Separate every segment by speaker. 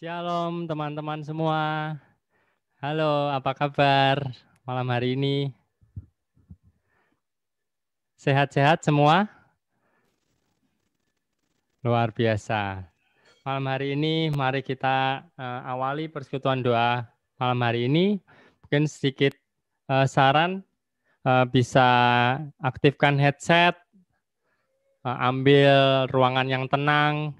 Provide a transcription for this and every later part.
Speaker 1: Shalom teman-teman semua. Halo, apa kabar malam hari ini? Sehat-sehat semua? Luar biasa. Malam hari ini mari kita awali persekutuan doa malam hari ini. Mungkin sedikit saran, bisa aktifkan headset, ambil ruangan yang tenang.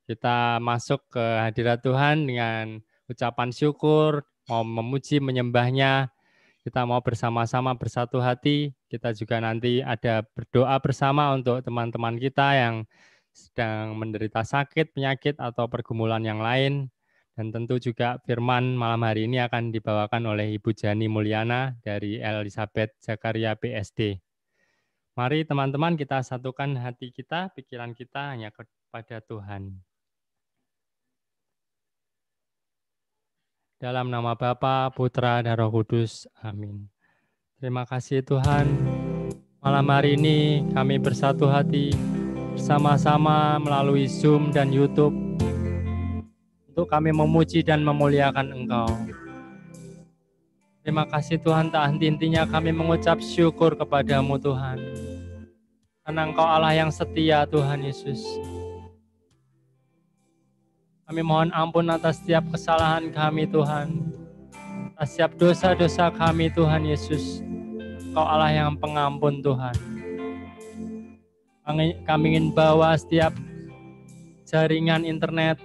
Speaker 1: Kita masuk ke hadirat Tuhan dengan ucapan syukur, mau memuji, menyembahnya. Kita mau bersama-sama bersatu hati. Kita juga nanti ada berdoa bersama untuk teman-teman kita yang sedang menderita sakit, penyakit, atau pergumulan yang lain. Dan tentu juga firman malam hari ini akan dibawakan oleh Ibu Jani Mulyana dari Elizabeth Zakaria PSD. Mari teman-teman kita satukan hati kita, pikiran kita hanya kepada Tuhan. Dalam nama Bapa, Putra, dan Roh Kudus. Amin. Terima kasih Tuhan. Malam hari ini kami bersatu hati bersama-sama melalui Zoom dan YouTube untuk kami memuji dan memuliakan Engkau. Terima kasih Tuhan, tak henti-hentinya kami mengucap syukur kepadamu Tuhan. Karena Engkau Allah yang setia Tuhan Yesus. Kami mohon ampun atas setiap kesalahan kami Tuhan. Atas setiap dosa-dosa kami Tuhan Yesus. Engkau Allah yang pengampun Tuhan. Kami ingin bawa setiap jaringan internet,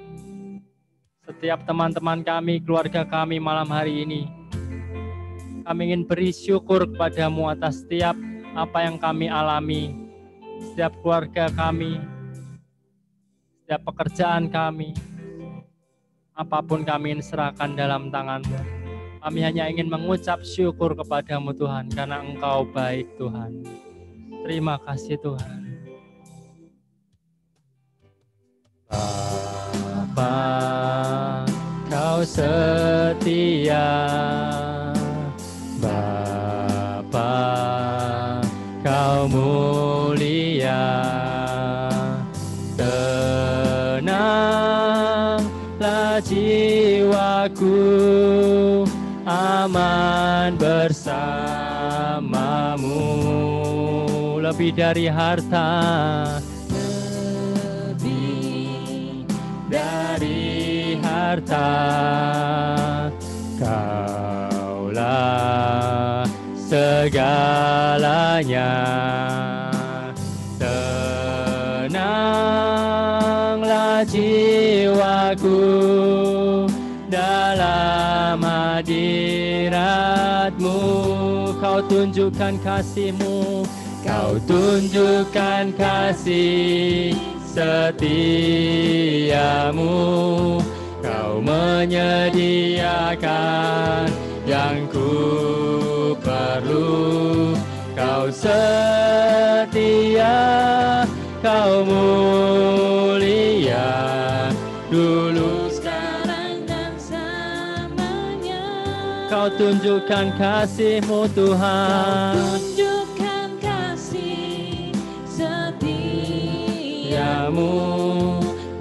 Speaker 1: setiap teman-teman kami, keluarga kami malam hari ini. Kami ingin beri syukur kepadamu atas setiap apa yang kami alami, setiap keluarga kami, setiap pekerjaan kami, apapun kami ingin serahkan dalam tangan-Mu. Kami hanya ingin mengucap syukur kepadamu Tuhan, karena Engkau baik Tuhan. Terima kasih Tuhan. Bapa, Kau setia. Bapa, Kau mulia. Tenanglah jiwaku, aman bersamamu. Lebih dari harta, dari harta, Kaulah segalanya. Tenanglah jiwaku dalam hadirat-Mu. Kau tunjukkan kasih-Mu, Kau tunjukkan kasih setiamu. Kau menyediakan yang ku perlu. Kau setia, Kau mulia, dulu, sekarang, dan selamanya. Kau tunjukkan kasih-Mu Tuhan. Kau tunjukkan kasih setiamu.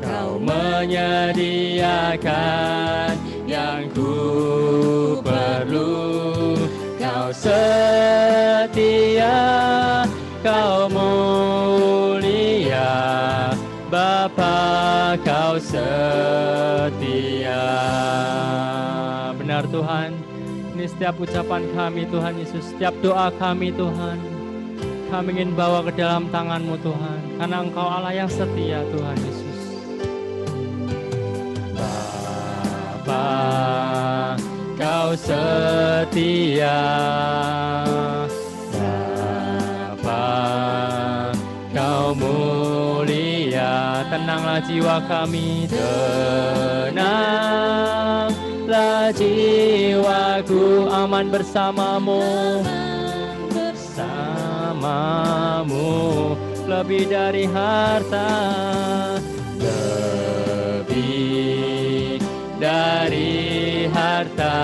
Speaker 1: Kau menyediakan yang ku perlu. Kau setia, Kau mulia, Bapa, Kau setia. Benar Tuhan, ini setiap ucapan kami Tuhan Yesus, setiap doa kami Tuhan, kami ingin bawa ke dalam tangan-Mu Tuhan, karena Engkau Allah yang setia Tuhan Yesus. Bapa, Kau setia. Bapa, Kau mulia. Tenanglah jiwa kami, tenanglah jiwaku, aman bersamamu. Bersamamu, lebih dari harta, lebih dari harta,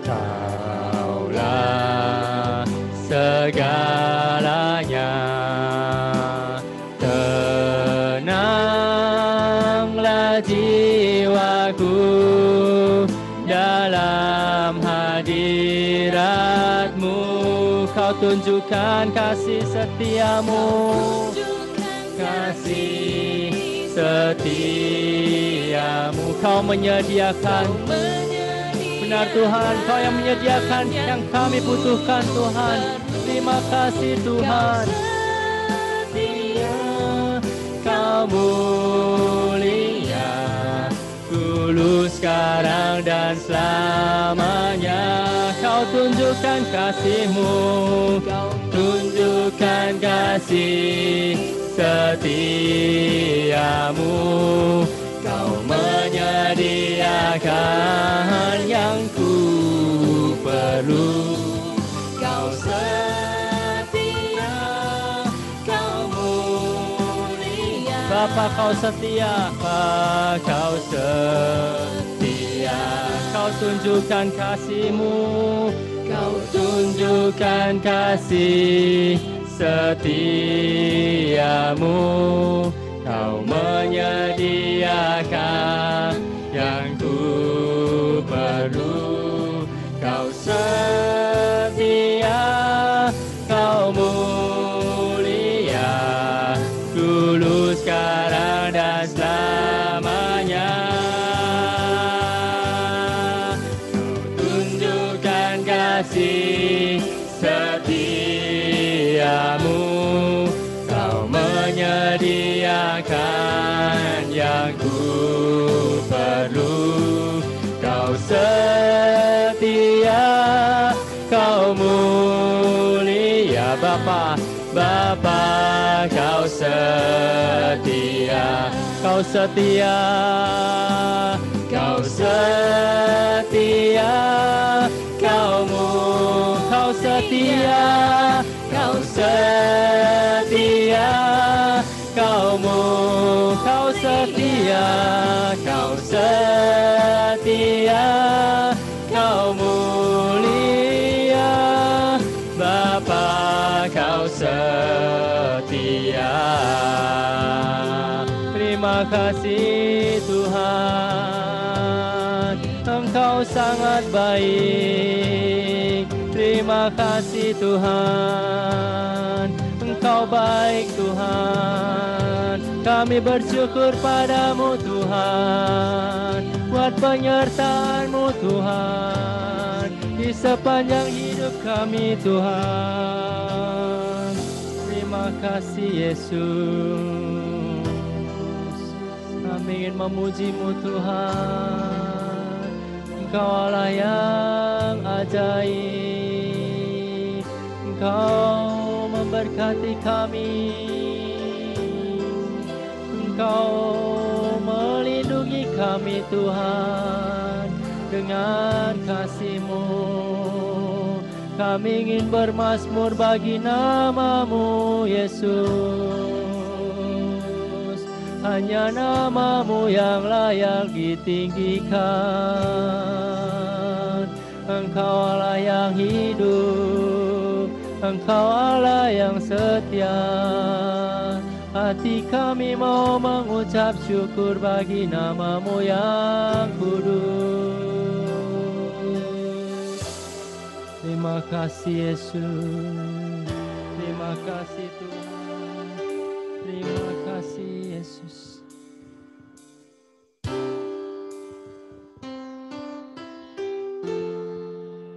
Speaker 1: Kaulah segalanya. Tenanglah jiwa Kau tunjukkan kasih setiamu, kasih setiamu. Kau menyediakan, benar Tuhan, Kau yang menyediakan yang kami butuhkan Tuhan. Terima kasih Tuhan. Kau mulia, dulu, sekarang, dan selamanya. Kau tunjukkan kasih-Mu, Kau tunjukkan kasih setiamu. Kau menyediakan yang ku perlu. Kau setia, Kau mulia. Bapa, Kau setia, Kau setia. Kau tunjukkan kasih-Mu, Kau tunjukkan kasih setiamu. Kau menyediakan yang ku perlu. Kau setia, Kau mulia, dulu, sekarang, dan selamanya. Kau tunjukkan kasih setiamu. Kau menyediakan yang ku perlu. Kau setia, Kau mulia. Bapa, Bapa, Kau setia, Kau setia, Kau setia. Kau setia, Kau setia. Kau setia, Kau setia. Kau mulia, Bapa, Kau setia. Terima kasih Tuhan, Engkau sangat baik. Terima kasih Tuhan, Engkau baik Tuhan. Kami bersyukur padamu Tuhan, buat penyertaan-Mu Tuhan, di sepanjang hidup kami Tuhan. Terima kasih Yesus. Kami ingin memuji-Mu Tuhan, Engkau Allah yang ajaib. Engkau memberkati kami, Engkau melindungi kami Tuhan dengan kasih-Mu. Kami ingin bermazmur bagi nama-Mu Yesus. Hanya nama-Mu yang layak ditinggikan. Engkau Allah yang hidup, Engkau Allah yang setia. Hati kami mau mengucap syukur bagi nama-Mu yang kudus. Terima kasih Yesus. Terima kasih Tuhan. Terima kasih Yesus.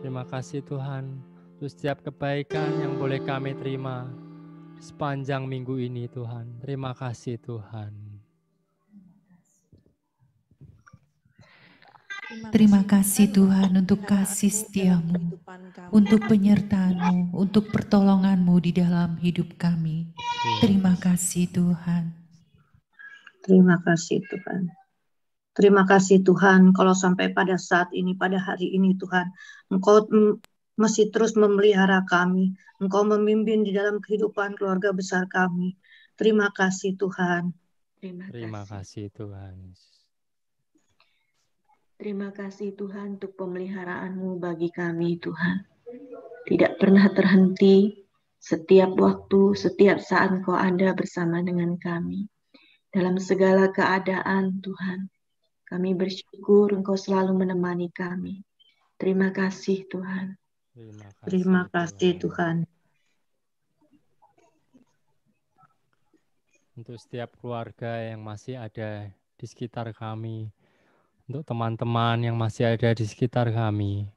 Speaker 1: Terima kasih Tuhan untuk setiap kebaikan yang boleh kami terima sepanjang minggu ini Tuhan. Terima kasih Tuhan.
Speaker 2: Terima kasih Tuhan untuk kasih setia-Mu, untuk penyertaan-Mu, untuk pertolongan-Mu di dalam hidup kami. Terima kasih Tuhan.
Speaker 3: Terima kasih Tuhan. Terima kasih Tuhan, kalau sampai pada saat ini, pada hari ini Tuhan, Engkau masih terus memelihara kami. Engkau memimpin di dalam kehidupan keluarga besar kami. Terima kasih Tuhan.
Speaker 1: Terima kasih Tuhan.
Speaker 4: Terima kasih Tuhan untuk pemeliharaan-Mu bagi kami Tuhan. Tidak pernah terhenti, setiap waktu, setiap saat Engkau ada bersama dengan kami. Dalam segala keadaan Tuhan, kami bersyukur Engkau selalu menemani kami. Terima kasih Tuhan.
Speaker 3: Terima kasih Tuhan.
Speaker 1: untuk setiap keluarga yang masih ada di sekitar kami, untuk teman-teman yang masih ada di sekitar kami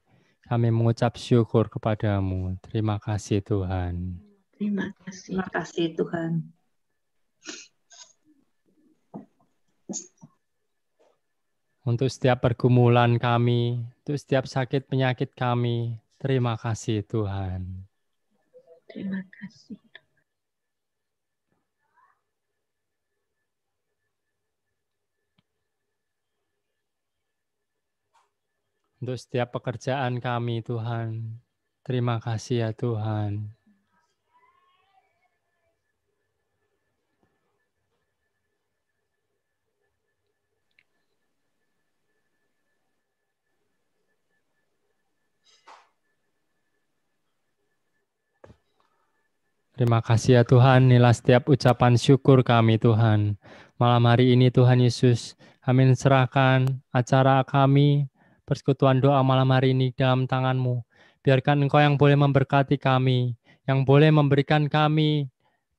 Speaker 1: mengucap syukur kepadamu. Terima kasih Tuhan.
Speaker 4: Terima kasih.
Speaker 3: Terima kasih Tuhan.
Speaker 1: Untuk setiap pergumulan kami, untuk setiap sakit penyakit kami, terima kasih Tuhan.
Speaker 4: Terima kasih.
Speaker 1: Untuk setiap pekerjaan kami Tuhan, terima kasih ya Tuhan. Terima kasih ya Tuhan, inilah setiap ucapan syukur kami Tuhan. Malam hari ini Tuhan Yesus, kami serahkan acara kami, persekutuan doa malam hari ini dalam tangan-Mu. Biarkan Engkau yang boleh memberkati kami, yang boleh memberikan kami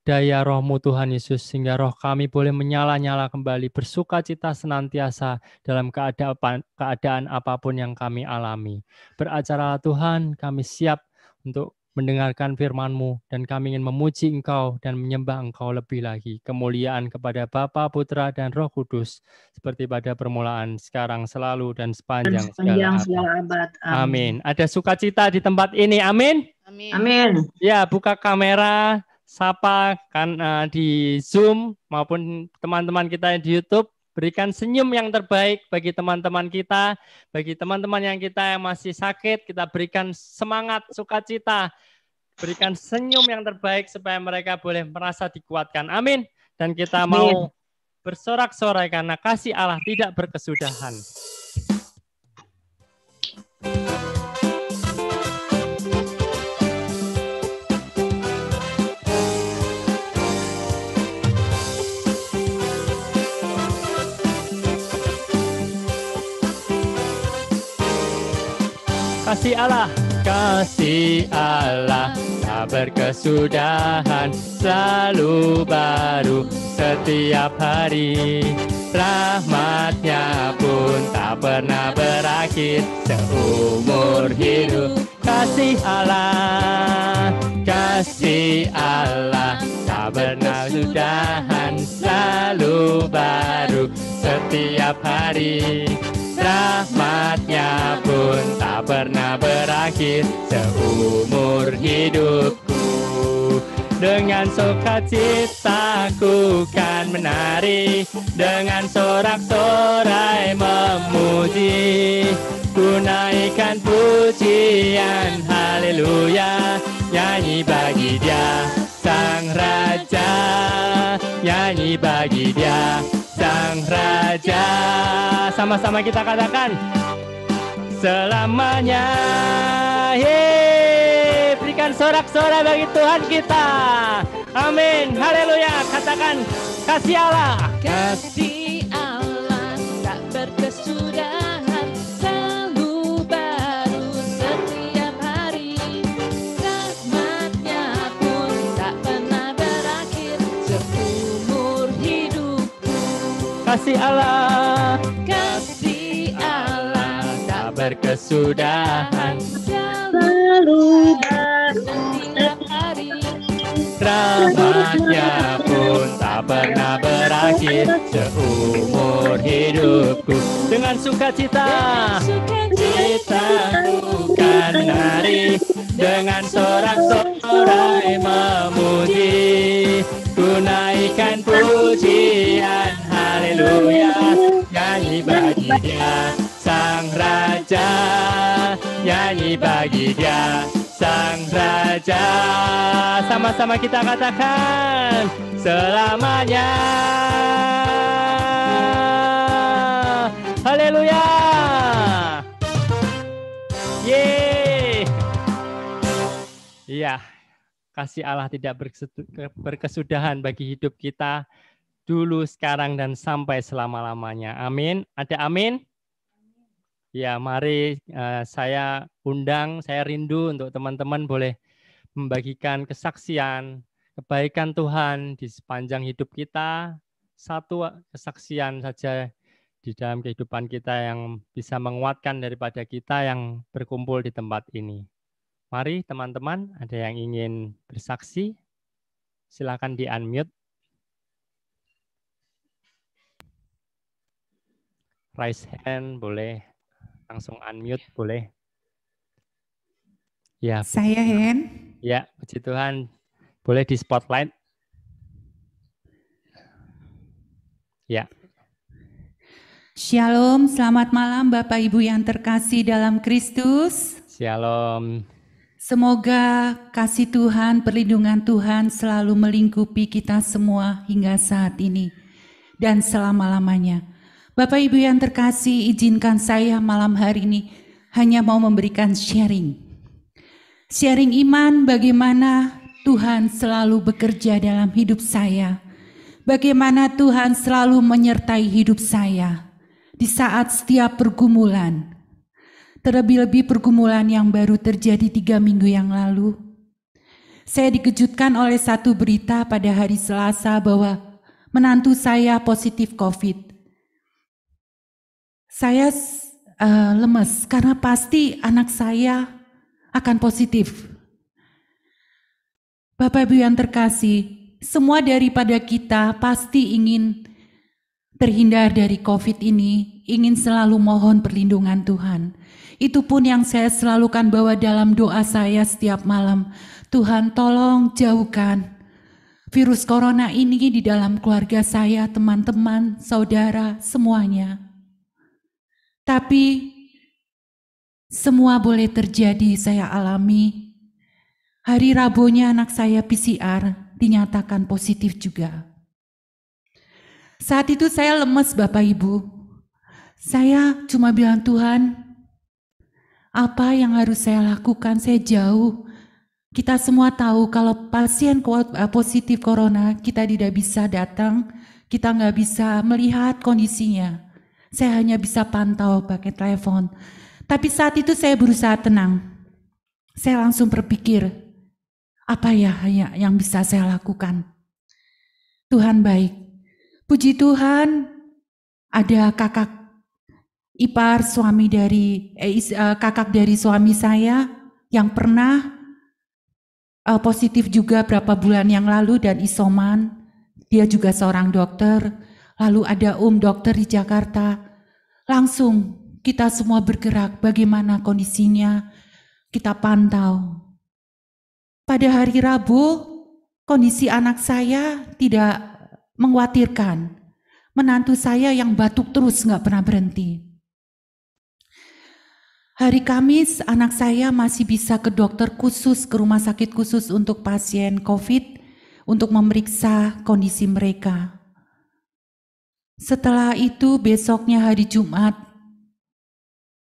Speaker 1: daya Roh-Mu Tuhan Yesus, sehingga roh kami boleh menyala-nyala kembali, bersuka cita senantiasa dalam keadaan apapun yang kami alami. Beracara Tuhan, kami siap untuk mendengarkan firman-Mu, dan kami ingin memuji Engkau dan menyembah Engkau lebih lagi. Kemuliaan kepada Bapa, Putra, dan Roh Kudus, seperti pada permulaan, sekarang, selalu, dan sepanjang segala abad. Amin. Ada sukacita di tempat ini, amin.
Speaker 3: Amin.
Speaker 1: Ya, buka kamera, sapa kan di Zoom maupun teman-teman kita di YouTube. Berikan senyum yang terbaik bagi teman-teman kita, bagi teman-teman yang masih sakit, kita berikan semangat, sukacita, berikan senyum yang terbaik supaya mereka boleh merasa dikuatkan. Amin. Dan kita mau bersorak-sorai karena kasih Allah tidak berkesudahan. Kasih Allah tak berkesudahan, selalu baru setiap hari. Rahmat-Nya pun tak pernah berakhir seumur hidup. Kasih Allah tak pernah sudahan, selalu baru setiap hari. Rahmat-Nya pun tak pernah berakhir seumur hidupku. Dengan sukacita ku kan menari, dengan sorak-sorai memuji. Ku naikkan pujian, haleluya, nyanyi bagi Dia Sang Raja, nyanyi bagi Dia Sang Raja. Sama-sama kita katakan, selamanya. Yeay, berikan sorak-sorai bagi Tuhan kita. Amin, haleluya. Katakan, kasih Allah.
Speaker 5: Kasih Allah tak berkesudahan, selalu baru setiap hari. Rahmat-Nya pun tak pernah berakhir seumur hidupku.
Speaker 1: Kasih Allah
Speaker 5: tak
Speaker 1: berkesudahan,
Speaker 5: selalu baru setiap hari.
Speaker 1: Rahmat-Nya pun tak pernah berakhir seumur hidupku. Dengan sukacita ku kan menari, dengan sorak-sorai memuji. Ku naikkan pujian, haleluya, nyanyi bagi Dia Sang Raja, nyanyi bagi Dia Sang Raja. Sama-sama kita katakan, selamanya. Haleluya. Yeay. Iya, kasih Allah tidak berkesudahan bagi hidup kita dulu, sekarang, dan sampai selama-lamanya. Amin. Ada amin? Ya, mari saya undang, saya rindu untuk teman-teman boleh membagikan kesaksian kebaikan Tuhan di sepanjang hidup kita, satu kesaksian saja di dalam kehidupan kita yang bisa menguatkan daripada kita yang berkumpul di tempat ini. Mari teman-teman, ada yang ingin bersaksi? Silakan di-unmute. Raise hand boleh, langsung unmute boleh. Ya,
Speaker 2: Saya Hen.
Speaker 1: ya, puji Tuhan. Boleh di spotlight. Ya.
Speaker 2: Shalom, selamat malam Bapak Ibu yang terkasih dalam Kristus.
Speaker 1: Shalom.
Speaker 2: Semoga kasih Tuhan, perlindungan Tuhan selalu melingkupi kita semua hingga saat ini dan selama-lamanya. Bapak Ibu yang terkasih, izinkan saya malam hari ini hanya mau memberikan sharing. Sharing iman bagaimana Tuhan selalu bekerja dalam hidup saya. Bagaimana Tuhan selalu menyertai hidup saya di saat setiap pergumulan. Terlebih-lebih pergumulan yang baru terjadi 3 minggu yang lalu. Saya dikejutkan oleh satu berita pada hari Selasa bahwa menantu saya positif COVID. Saya lemes karena pasti anak saya akan positif. Bapak Ibu yang terkasih, semua daripada kita pasti ingin terhindar dari COVID ini, ingin selalu mohon perlindungan Tuhan. Itu pun yang saya selalukan bawa dalam doa saya setiap malam. Tuhan tolong jauhkan virus corona ini di dalam keluarga saya, teman-teman, saudara, semuanya. Tapi semua boleh terjadi, saya alami. Hari Rabunya anak saya PCR dinyatakan positif juga. Saat itu saya lemes Bapak Ibu. Saya cuma bilang, Tuhan, apa yang harus saya lakukan? Saya jauh. Kita semua tahu kalau pasien positif corona, kita tidak bisa datang, kita nggak bisa melihat kondisinya. Saya hanya bisa pantau pakai telepon. Tapi saat itu saya berusaha tenang. Saya langsung berpikir, apa ya yang bisa saya lakukan? Tuhan baik. Puji Tuhan, ada kakak ipar suami dari kakak dari suami saya yang pernah positif juga berapa bulan yang lalu dan isoman. Dia juga seorang dokter. Lalu ada dokter di Jakarta. Langsung kita semua bergerak bagaimana kondisinya. Kita pantau. Pada hari Rabu, kondisi anak saya tidak mengkhawatirkan. Menantu saya yang batuk terus nggak pernah berhenti. Hari Kamis, anak saya masih bisa ke dokter khusus, ke rumah sakit khusus untuk pasien COVID, untuk memeriksa kondisi mereka. Setelah itu, besoknya hari Jumat,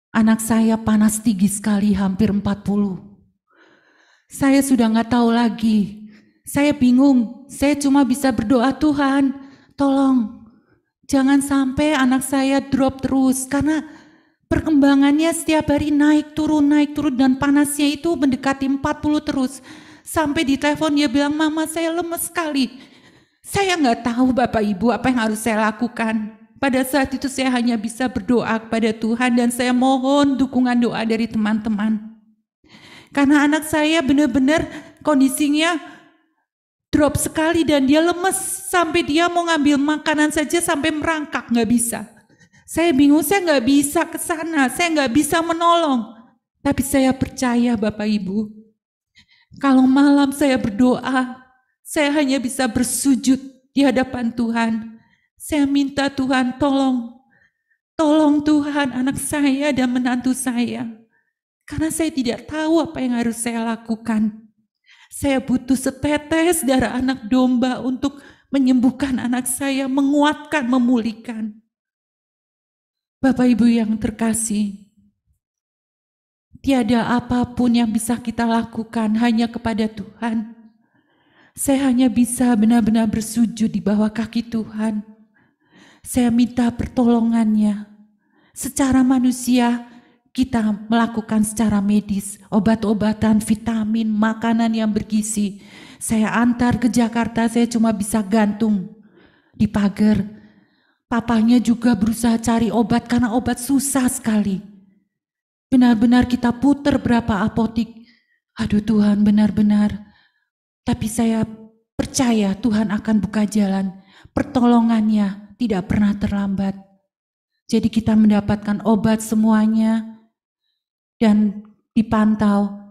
Speaker 2: anak saya panas tinggi sekali, hampir 40. Saya sudah nggak tahu lagi. Saya bingung, saya cuma bisa berdoa, Tuhan, tolong jangan sampai anak saya drop terus, karena perkembangannya setiap hari naik turun, dan panasnya itu mendekati 40 terus. Sampai di telepon dia bilang, Mama saya lemes sekali. Saya nggak tahu Bapak Ibu apa yang harus saya lakukan. Pada saat itu saya hanya bisa berdoa kepada Tuhan dan saya mohon dukungan doa dari teman-teman. Karena anak saya benar-benar kondisinya drop sekali dan dia lemes sampai dia mau ngambil makanan saja sampai merangkak, nggak bisa. Saya bingung, saya nggak bisa ke sana, saya nggak bisa menolong. Tapi saya percaya Bapak Ibu, kalau malam saya berdoa, saya hanya bisa bersujud di hadapan Tuhan. Saya minta Tuhan tolong Tuhan anak saya dan menantu saya. Karena saya tidak tahu apa yang harus saya lakukan. Saya butuh setetes darah anak domba untuk menyembuhkan anak saya, menguatkan, memulihkan. Bapak Ibu yang terkasih, tiada apapun yang bisa kita lakukan hanya kepada Tuhan. Saya hanya bisa benar-benar bersujud di bawah kaki Tuhan. Saya minta pertolongannya. Secara manusia, kita melakukan secara medis, obat-obatan, vitamin, makanan yang bergizi. Saya antar ke Jakarta, saya cuma bisa gantung di pagar. Papanya juga berusaha cari obat karena obat susah sekali. Benar-benar kita putar berapa apotik. Aduh Tuhan, benar-benar. Tapi saya percaya Tuhan akan buka jalan. Pertolongannya tidak pernah terlambat. Jadi kita mendapatkan obat semuanya dan dipantau.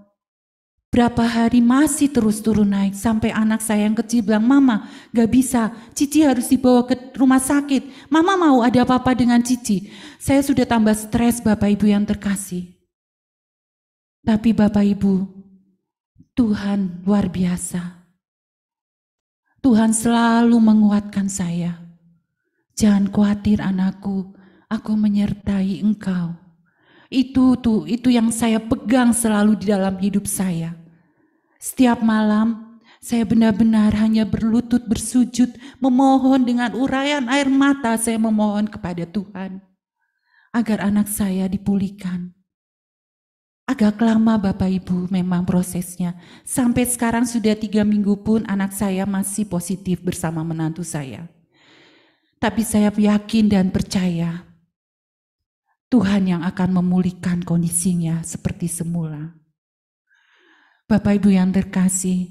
Speaker 2: Berapa hari masih terus turun naik sampai anak saya yang kecil bilang, "Mama, gak bisa, Cici harus dibawa ke rumah sakit. Mama mau ada apa-apa dengan Cici." Saya sudah tambah stres, Bapak Ibu yang terkasih. Tapi Bapak Ibu, Tuhan luar biasa. Tuhan selalu menguatkan saya. "Jangan khawatir anakku, aku menyertai engkau." Itu yang saya pegang selalu di dalam hidup saya. Setiap malam saya benar-benar hanya berlutut bersujud, memohon dengan urayan air mata, saya memohon kepada Tuhan agar anak saya dipulihkan. Agak lama Bapak Ibu memang prosesnya. Sampai sekarang sudah 3 minggu pun anak saya masih positif bersama menantu saya. Tapi saya yakin dan percaya Tuhan yang akan memulihkan kondisinya seperti semula. Bapak Ibu yang terkasih,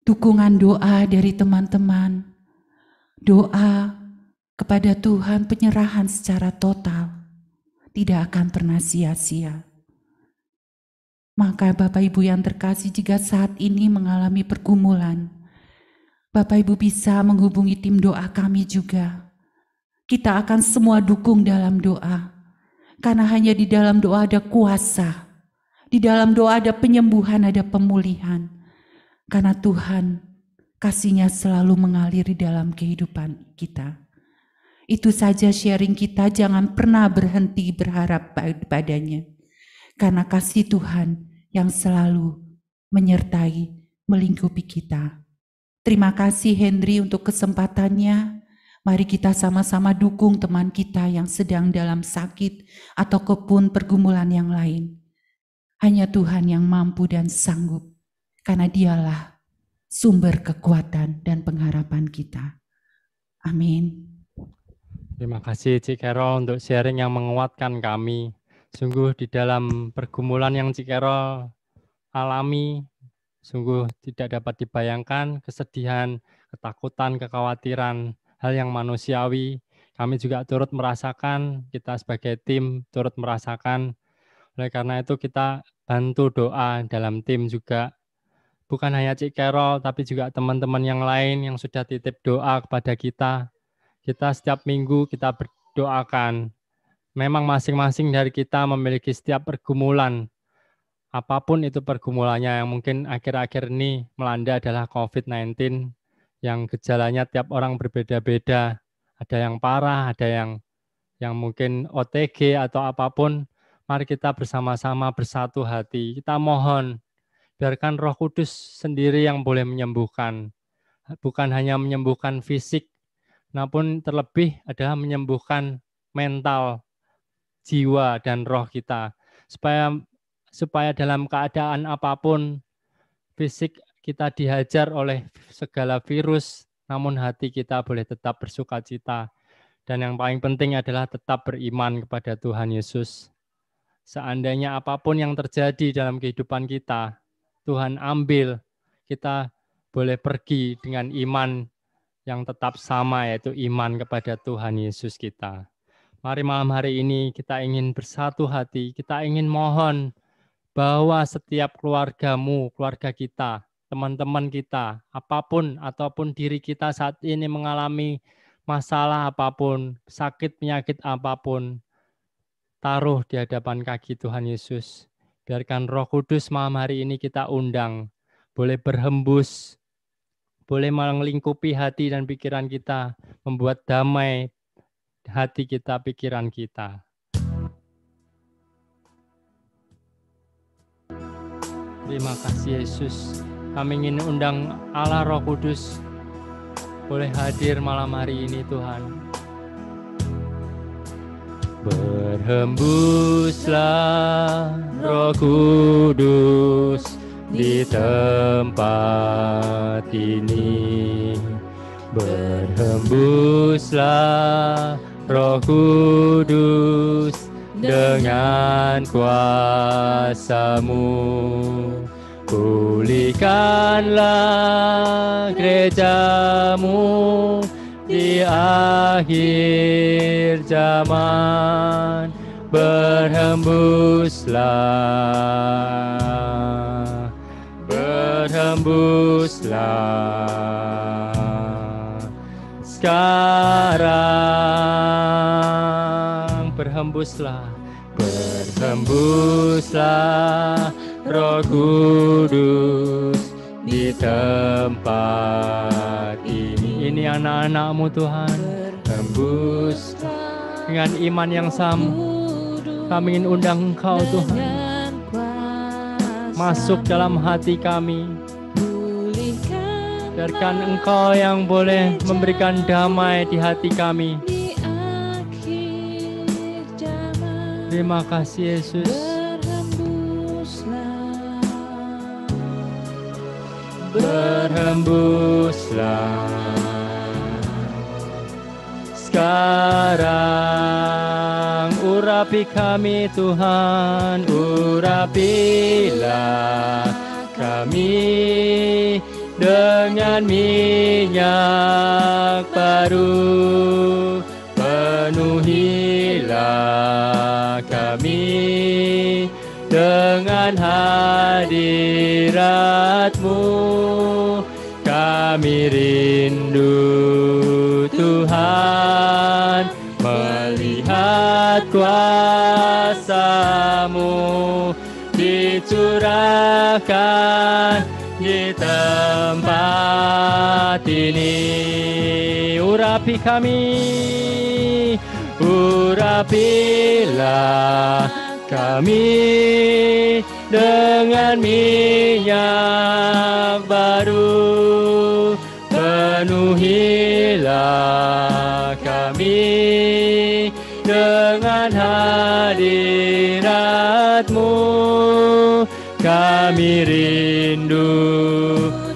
Speaker 2: dukungan doa dari teman-teman, doa kepada Tuhan, penyerahan secara total, tidak akan pernah sia-sia. Maka Bapak Ibu yang terkasih, jika saat ini mengalami pergumulan, Bapak Ibu bisa menghubungi tim doa kami juga. Kita akan semua dukung dalam doa, karena hanya di dalam doa ada kuasa. Di dalam doa ada penyembuhan, ada pemulihan. Karena Tuhan kasih-Nya selalu mengalir di dalam kehidupan kita. Itu saja sharing kita, jangan pernah berhenti berharap padanya. Karena kasih Tuhan yang selalu menyertai, melingkupi kita. Terima kasih Henry untuk kesempatannya. Mari kita sama-sama dukung teman kita yang sedang dalam sakit ataupun pergumulan yang lain. Hanya Tuhan yang mampu dan sanggup, karena Dialah sumber kekuatan dan pengharapan kita. Amin.
Speaker 1: Terima kasih Cik Carol untuk sharing yang menguatkan kami. Sungguh di dalam pergumulan yang Cik Carol alami, sungguh tidak dapat dibayangkan kesedihan, ketakutan, kekhawatiran, hal yang manusiawi. Kami juga turut merasakan, kita sebagai tim turut merasakan. Oleh karena itu kita bantu doa dalam tim juga. Bukan hanya Cik Carol, tapi juga teman-teman yang lain yang sudah titip doa kepada kita. Kita setiap minggu kita berdoakan. Memang masing-masing dari kita memiliki setiap pergumulan. Apapun itu pergumulannya, yang mungkin akhir-akhir ini melanda adalah COVID-19, yang gejalanya tiap orang berbeda-beda. Ada yang parah, ada yang mungkin OTG atau apapun. Mari kita bersama-sama bersatu hati. Kita mohon, biarkan Roh Kudus sendiri yang boleh menyembuhkan. Bukan hanya menyembuhkan fisik, namun terlebih adalah menyembuhkan mental, jiwa, dan roh kita. Supaya dalam keadaan apapun, fisik kita dihajar oleh segala virus, namun hati kita boleh tetap bersukacita. Dan yang paling penting adalah tetap beriman kepada Tuhan Yesus. Seandainya apapun yang terjadi dalam kehidupan kita, Tuhan ambil, kita boleh pergi dengan iman yang tetap sama, yaitu iman kepada Tuhan Yesus kita. Mari malam hari ini kita ingin bersatu hati, kita ingin mohon bahwa setiap keluargamu, keluarga kita, teman-teman kita, apapun ataupun diri kita saat ini mengalami masalah apapun, sakit, penyakit apapun, taruh di hadapan kaki Tuhan Yesus. Biarkan Roh Kudus malam hari ini kita undang, boleh berhembus, boleh melingkupi hati dan pikiran kita, membuat damai hati kita, pikiran kita. Terima kasih Yesus. Kami ingin undang Allah Roh Kudus, boleh hadir malam hari ini Tuhan. Berhembuslah Roh Kudus di tempat ini. Berhembuslah Roh Kudus dengan kuasa-Mu. Pulihkanlah gereja-Mu di akhir zaman. Berhembuslah, berhembuslah. Sekarang berhembuslah, berhembuslah Roh Kudus di tempat ini. Ini anak-anak-Mu Tuhan, hembus dengan iman yang sama. Kami ingin undang Engkau Tuhan masuk dalam hati kami. Biarkan Engkau yang boleh memberikan damai di hati kami. Terima kasih Yesus. Berhembuslah sekarang, urapi kami Tuhan, urapilah kami dengan minyak baru. Penuhilah kami dengan hadirat-Mu. Kami rindu Tuhan melihat kuasa-Mu dicurahkan di tempat ini. Urapi kami, urapilah kami dengan minyak baru. Penuhilah kami dengan hadirat-Mu. Kami rindu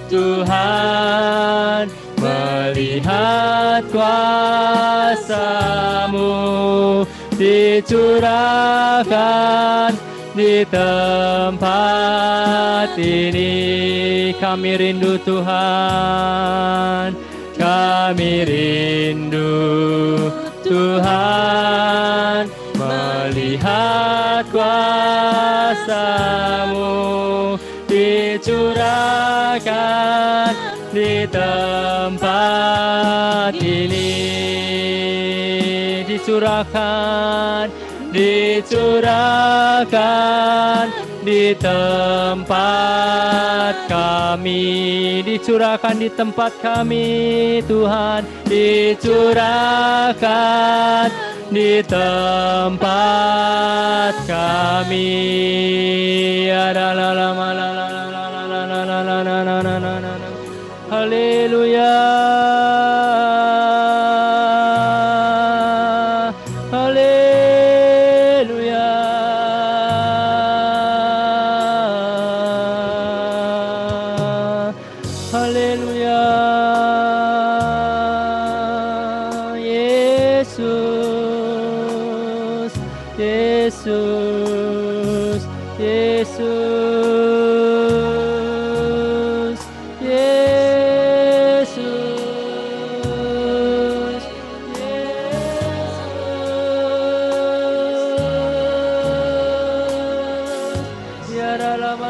Speaker 1: Tuhan melihat kuasa-Mu dicurahkan di tempat ini. Kami rindu Tuhan, kami rindu Tuhan melihat kuasa-Mu dicurahkan di tempat ini. Dicurahkan, dicurahkan di tempat kami. Dicurahkan di tempat kami Tuhan. Dicurahkan di tempat kami. Haleluya. Haleluya. Haleluya. Yesus, Yesus, Yesus, Yesus, Yesus. Ya dalam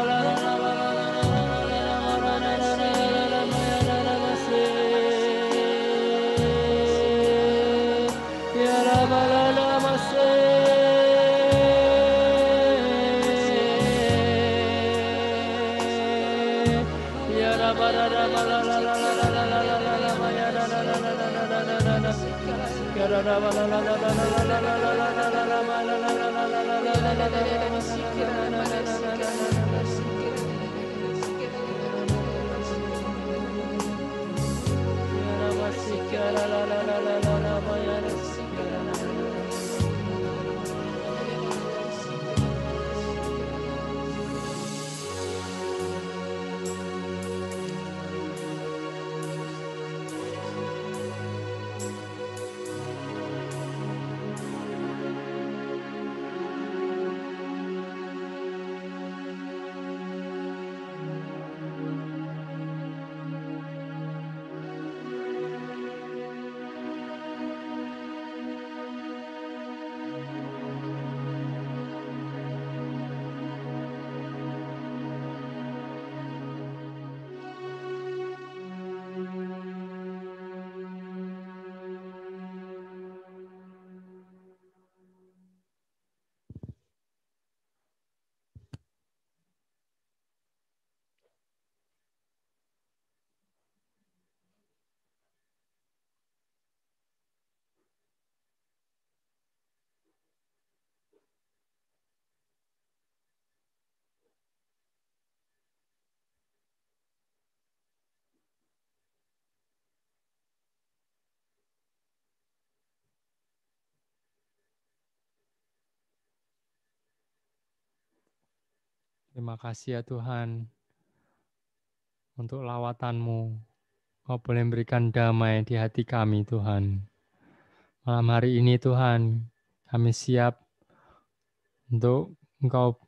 Speaker 1: Terima kasih ya Tuhan untuk lawatan-Mu. Kau boleh memberikan damai di hati kami Tuhan. Malam hari ini Tuhan, kami siap untuk Engkau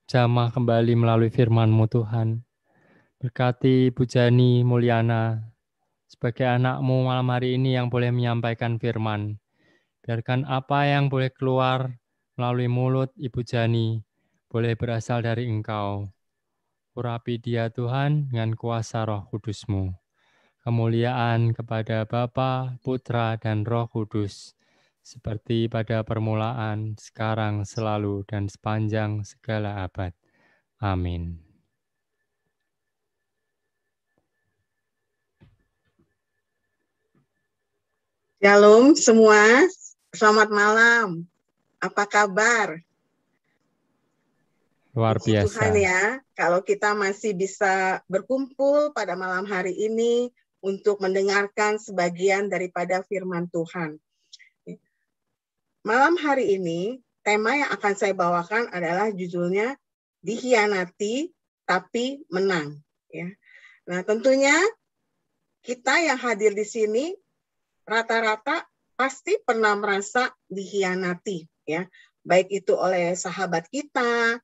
Speaker 1: jamah kembali melalui firman-Mu Tuhan. Berkati Ibu Jani Mulyana sebagai anak-Mu malam hari ini yang boleh menyampaikan firman. Biarkan apa yang boleh keluar melalui mulut Ibu Jani boleh berasal dari Engkau. Urapi dia Tuhan dengan kuasa Roh Kudus-Mu. Kemuliaan kepada Bapa, Putra, dan Roh Kudus, seperti pada permulaan, sekarang, selalu, dan sepanjang segala abad. Amin.
Speaker 6: Shalom semua, selamat malam. Apa kabar?
Speaker 1: Luar
Speaker 6: Puji
Speaker 1: biasa.
Speaker 6: Tuhan ya, kalau kita masih bisa berkumpul pada malam hari ini untuk mendengarkan sebagian daripada firman Tuhan. Malam hari ini, tema yang akan saya bawakan adalah judulnya Dikhianati Tapi Menang. Ya. Nah, tentunya kita yang hadir di sini rata-rata pasti pernah merasa dikhianati, ya, baik itu oleh sahabat kita,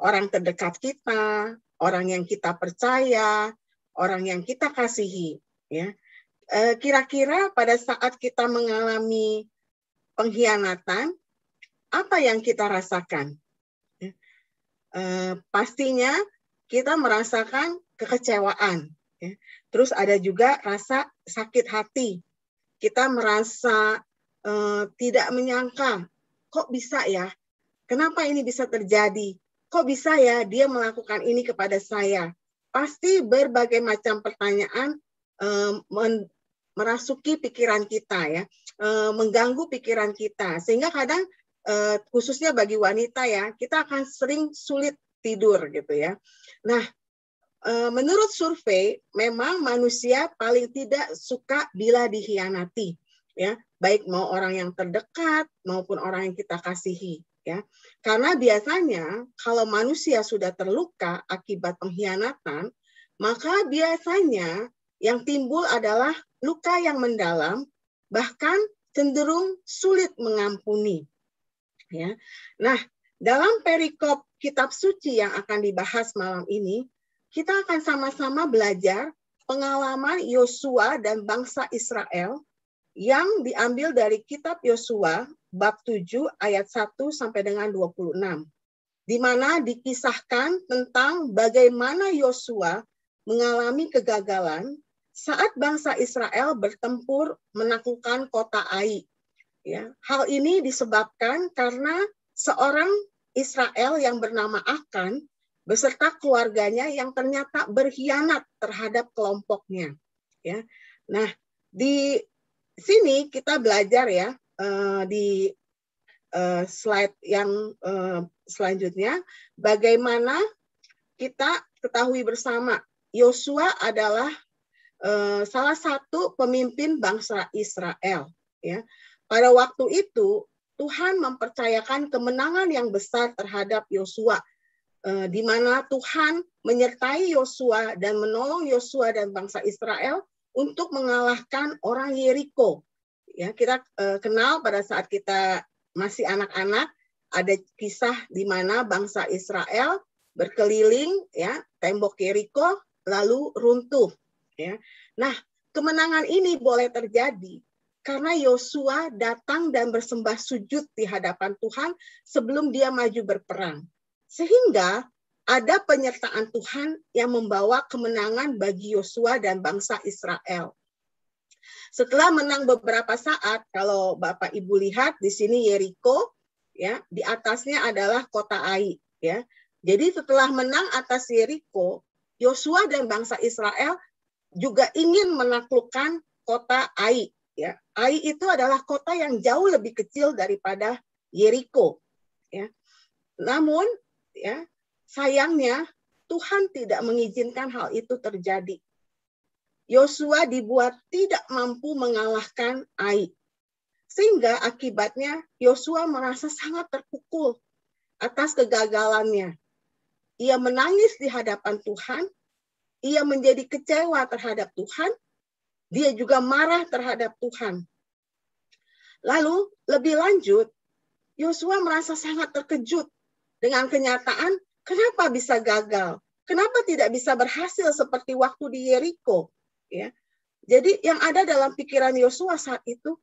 Speaker 6: orang terdekat kita, orang yang kita percaya, orang yang kita kasihi, ya. Kira-kira pada saat kita mengalami pengkhianatan, apa yang kita rasakan? Pastinya kita merasakan kekecewaan, ya. Terus ada juga rasa sakit hati. Kita merasa tidak menyangka, kok bisa ya? Kenapa ini bisa terjadi? Kok bisa ya dia melakukan ini kepada saya? Pasti berbagai macam pertanyaan merasuki pikiran kita, ya, mengganggu pikiran kita. Sehingga kadang khususnya bagi wanita ya, kita akan sering sulit tidur gitu ya. Nah, menurut survei, memang manusia paling tidak suka bila dikhianati, ya, baik mau orang yang terdekat maupun orang yang kita kasihi, ya. Karena biasanya kalau manusia sudah terluka akibat pengkhianatan, maka biasanya yang timbul adalah luka yang mendalam, bahkan cenderung sulit mengampuni, ya. Nah, dalam perikop kitab suci yang akan dibahas malam ini, kita akan sama-sama belajar pengalaman Yosua dan bangsa Israel yang diambil dari kitab Yosua bab 7 ayat 1 sampai dengan 26, di mana dikisahkan tentang bagaimana Yosua mengalami kegagalan saat bangsa Israel bertempur menaklukkan kota Ai. Ya, hal ini disebabkan karena seorang Israel yang bernama Akan beserta keluarganya yang ternyata berkhianat terhadap kelompoknya. Ya, nah di sini kita belajar ya di slide yang selanjutnya bagaimana kita ketahui bersama Yosua adalah salah satu pemimpin bangsa Israel. Ya, pada waktu itu Tuhan mempercayakan kemenangan yang besar terhadap Yosua, di mana Tuhan menyertai Yosua dan menolong Yosua dan bangsa Israel untuk mengalahkan orang Yeriko. Ya, kita kenal pada saat kita masih anak-anak ada kisah di mana bangsa Israel berkeliling, ya, tembok Yeriko lalu runtuh. Ya. Nah, kemenangan ini boleh terjadi karena Yosua datang dan bersembah sujud di hadapan Tuhan sebelum dia maju berperang. Sehingga ada penyertaan Tuhan yang membawa kemenangan bagi Yosua dan bangsa Israel. Setelah menang beberapa saat, kalau Bapak Ibu lihat di sini Yeriko, ya, di atasnya adalah kota Ai, ya. Jadi setelah menang atas Yeriko, Yosua dan bangsa Israel juga ingin menaklukkan kota Ai, ya. Ai itu adalah kota yang jauh lebih kecil daripada Yeriko, ya. Namun, ya, sayangnya Tuhan tidak mengizinkan hal itu terjadi. Yosua dibuat tidak mampu mengalahkan Ai. Sehingga akibatnya Yosua merasa sangat terpukul atas kegagalannya. ia menangis di hadapan Tuhan, ia menjadi kecewa terhadap Tuhan, dia juga marah terhadap Tuhan. Lalu lebih lanjut, Yosua merasa sangat terkejut dengan kenyataan kenapa bisa gagal, kenapa tidak bisa berhasil seperti waktu di Yeriko. Ya. Jadi yang ada dalam pikiran Yosua saat itu,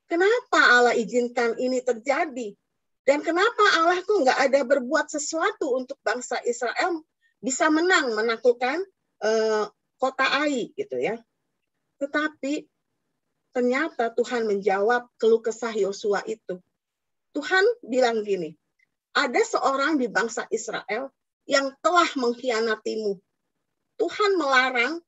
Speaker 6: kenapa Allah izinkan ini terjadi? Dan kenapa Allah kok nggak ada berbuat sesuatu untuk bangsa Israel bisa menang, menaklukkan kota Ai gitu ya. Tetapi ternyata Tuhan menjawab keluh kesah Yosua itu. Tuhan bilang gini, ada seorang di bangsa Israel yang telah mengkhianatimu. Tuhan melarang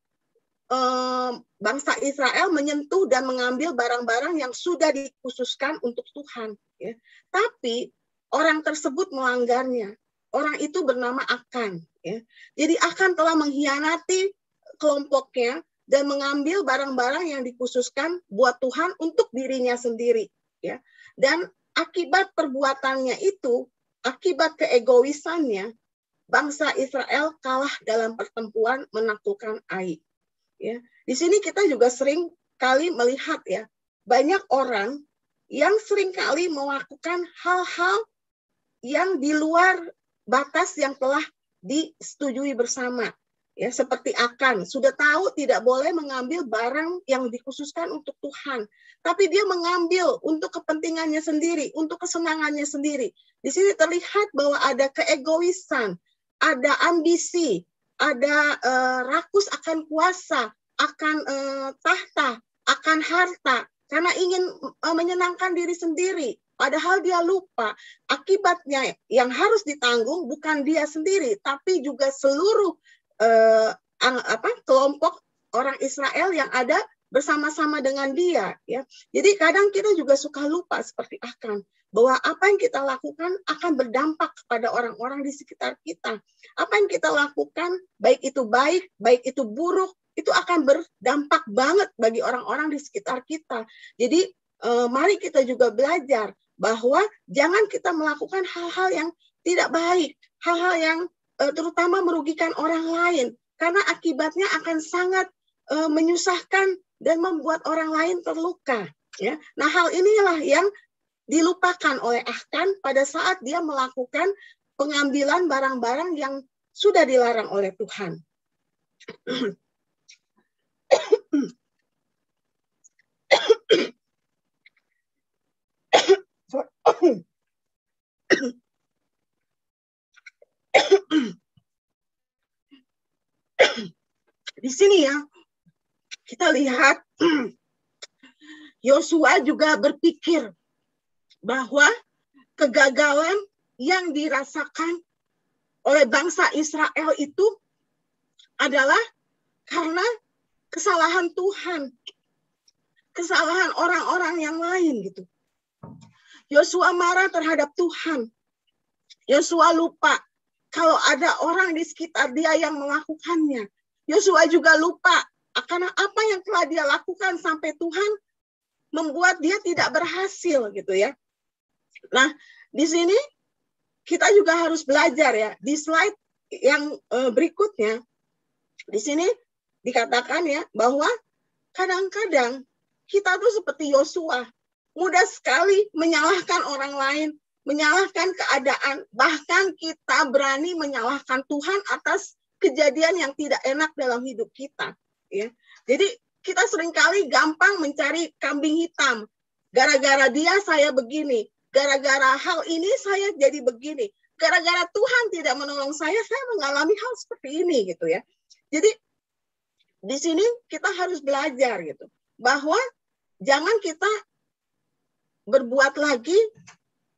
Speaker 6: bangsa Israel menyentuh dan mengambil barang-barang yang sudah dikhususkan untuk Tuhan. Ya. Tapi orang tersebut melanggarnya. Orang itu bernama Akan. Ya. Jadi Akan telah mengkhianati kelompoknya dan mengambil barang-barang yang dikhususkan buat Tuhan untuk dirinya sendiri. Ya. Dan akibat perbuatannya itu, akibat keegoisannya, bangsa Israel kalah dalam pertempuran menaklukkan Ai. Ya. Di sini kita juga sering kali melihat ya, banyak orang yang sering kali melakukan hal-hal yang di luar batas yang telah disetujui bersama. Ya, seperti Akan, sudah tahu tidak boleh mengambil barang yang dikhususkan untuk Tuhan. Tapi dia mengambil untuk kepentingannya sendiri, untuk kesenangannya sendiri. Di sini terlihat bahwa ada keegoisan, ada ambisi, ada rakus akan kuasa, akan tahta, akan harta, karena ingin menyenangkan diri sendiri. Padahal dia lupa akibatnya yang harus ditanggung bukan dia sendiri, tapi juga seluruh kelompok orang Israel yang ada bersama-sama dengan dia. Ya. Jadi kadang kita juga suka lupa seperti Akan, bahwa apa yang kita lakukan akan berdampak kepada orang-orang di sekitar kita. Apa yang kita lakukan, baik itu buruk, itu akan berdampak banget bagi orang-orang di sekitar kita. Jadi mari kita juga belajar bahwa jangan kita melakukan hal-hal yang tidak baik, hal-hal yang terutama merugikan orang lain, karena akibatnya akan sangat menyusahkan dan membuat orang lain terluka. Ya. Nah, hal inilah yang dilupakan oleh Akan pada saat dia melakukan pengambilan barang-barang yang sudah dilarang oleh Tuhan. Di sini ya, kita lihat Yosua juga berpikir bahwa kegagalan yang dirasakan oleh bangsa Israel itu adalah karena kesalahan Tuhan, kesalahan orang-orang yang lain gitu. Yosua marah terhadap Tuhan. Yosua lupa kalau ada orang di sekitar dia yang melakukannya. Yosua juga lupa karena apa yang telah dia lakukan sampai Tuhan membuat dia tidak berhasil gitu ya. Nah, di sini kita juga harus belajar ya. Di slide yang berikutnya, di sini dikatakan ya bahwa kadang-kadang kita tuh seperti Yosua, mudah sekali menyalahkan orang lain, menyalahkan keadaan, bahkan kita berani menyalahkan Tuhan atas kejadian yang tidak enak dalam hidup kita. Ya. Jadi kita seringkali gampang mencari kambing hitam. Gara-gara dia saya begini, gara-gara hal ini saya jadi begini, gara-gara Tuhan tidak menolong saya mengalami hal seperti ini gitu ya. Jadi di sini kita harus belajar gitu, bahwa jangan kita berbuat lagi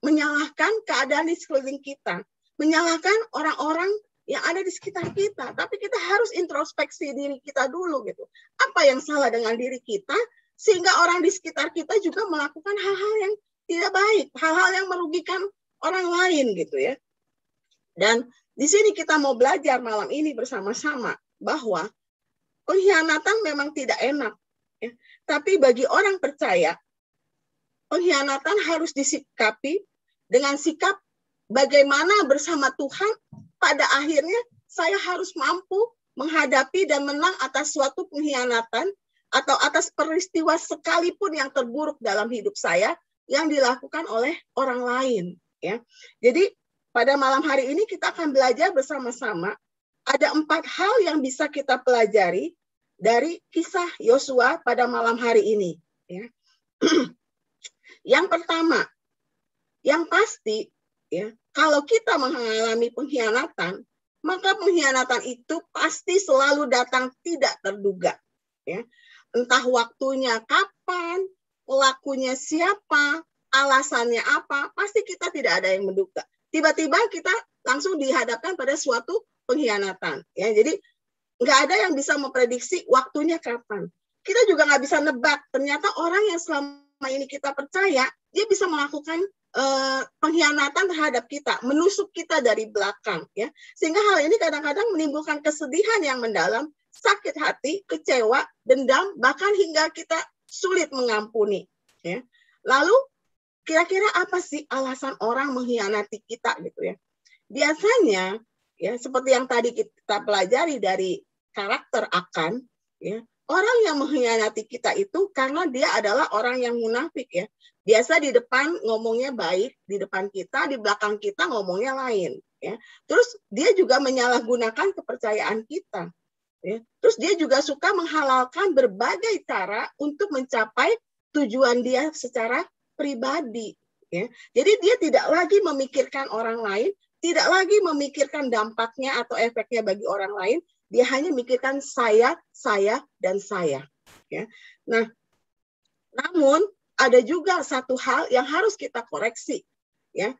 Speaker 6: menyalahkan keadaan di sekeliling kita, menyalahkan orang-orang yang ada di sekitar kita, tapi kita harus introspeksi diri kita dulu gitu. Apa yang salah dengan diri kita sehingga orang di sekitar kita juga melakukan hal-hal yang tidak baik, hal-hal yang merugikan orang lain gitu ya. Dan di sini kita mau belajar malam ini bersama-sama bahwa pengkhianatan memang tidak enak, ya. Tapi bagi orang percaya, pengkhianatan harus disikapi dengan sikap bagaimana bersama Tuhan pada akhirnya saya harus mampu menghadapi dan menang atas suatu pengkhianatan atau atas peristiwa sekalipun yang terburuk dalam hidup saya yang dilakukan oleh orang lain. Ya, jadi pada malam hari ini kita akan belajar bersama-sama. Ada 4 hal yang bisa kita pelajari dari kisah Yosua pada malam hari ini. Ya. Yang pertama, yang pasti, ya, kalau kita mengalami pengkhianatan, maka pengkhianatan itu pasti selalu datang tidak terduga. Ya. Entah waktunya kapan, pelakunya siapa, alasannya apa, pasti kita tidak ada yang menduga. Tiba-tiba kita langsung dihadapkan pada suatu pengkhianatan. Ya, jadi nggak ada yang bisa memprediksi waktunya kapan. Kita juga nggak bisa nebak. Ternyata orang yang selama ini kita percaya, dia bisa melakukan pengkhianatan terhadap kita, menusuk kita dari belakang. Ya, sehingga hal ini kadang-kadang menimbulkan kesedihan yang mendalam, sakit hati, kecewa, dendam, bahkan hingga kita sulit mengampuni. Ya. Lalu kira-kira apa sih alasan orang mengkhianati kita gitu ya? Biasanya ya seperti yang tadi kita pelajari dari karakter Akan, ya, orang yang mengkhianati kita itu karena dia adalah orang yang munafik ya. Biasa di depan ngomongnya baik, di depan kita, di belakang kita ngomongnya lain ya. Terus dia juga menyalahgunakan kepercayaan kita. Ya. Terus dia juga suka menghalalkan berbagai cara untuk mencapai tujuan dia secara pribadi. Ya. Jadi dia tidak lagi memikirkan orang lain, tidak lagi memikirkan dampaknya atau efeknya bagi orang lain. Dia hanya memikirkan saya, dan saya. Ya. Nah, namun ada juga satu hal yang harus kita koreksi. Ya.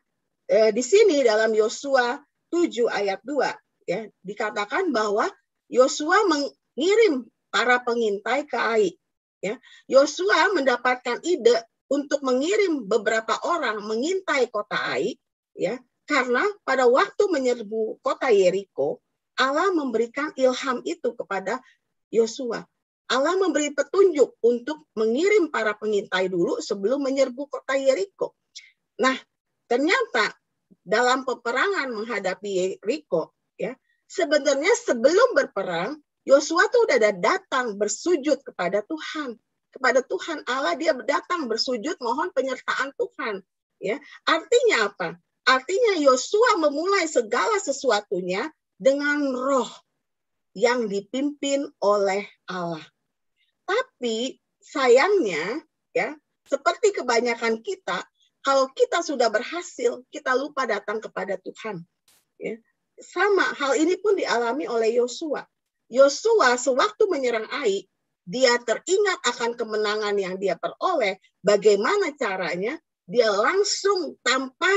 Speaker 6: Di sini dalam Yosua 7 ayat 2 ya, dikatakan bahwa Yosua mengirim para pengintai ke Ai. Ya. Yosua mendapatkan ide untuk mengirim beberapa orang mengintai kota Ai, ya, karena pada waktu menyerbu kota Yeriko, Allah memberikan ilham itu kepada Yosua. Allah memberi petunjuk untuk mengirim para pengintai dulu sebelum menyerbu kota Yeriko. Nah, ternyata dalam peperangan menghadapi Yeriko, ya, sebenarnya sebelum berperang, Yosua tuh udah datang bersujud kepada Tuhan. Kepada Tuhan Allah dia datang bersujud mohon penyertaan Tuhan. Ya, artinya apa? Artinya Yosua memulai segala sesuatunya dengan roh yang dipimpin oleh Allah. Tapi sayangnya, ya, seperti kebanyakan kita, kalau kita sudah berhasil, kita lupa datang kepada Tuhan. Ya. Sama hal ini pun dialami oleh Yosua. Yosua sewaktu menyerang Ai, dia teringat akan kemenangan yang dia peroleh. Bagaimana caranya? Dia langsung tanpa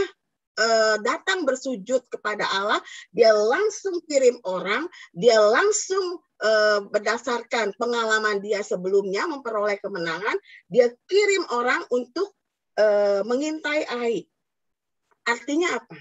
Speaker 6: datang bersujud kepada Allah, dia langsung kirim orang, dia langsung berdasarkan pengalaman dia sebelumnya memperoleh kemenangan, dia kirim orang untuk mengintai Ai. Artinya apa?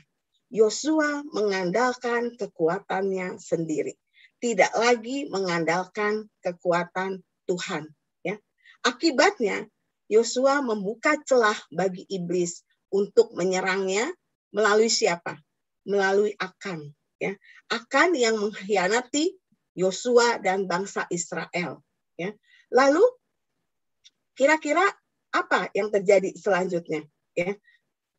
Speaker 6: Yosua mengandalkan kekuatannya sendiri, tidak lagi mengandalkan kekuatan Tuhan. Ya. Akibatnya Yosua membuka celah bagi iblis untuk menyerangnya melalui siapa? Melalui Akan. Ya. Akan yang mengkhianati Yosua dan bangsa Israel. Ya. Lalu kira-kira apa yang terjadi selanjutnya? Ya.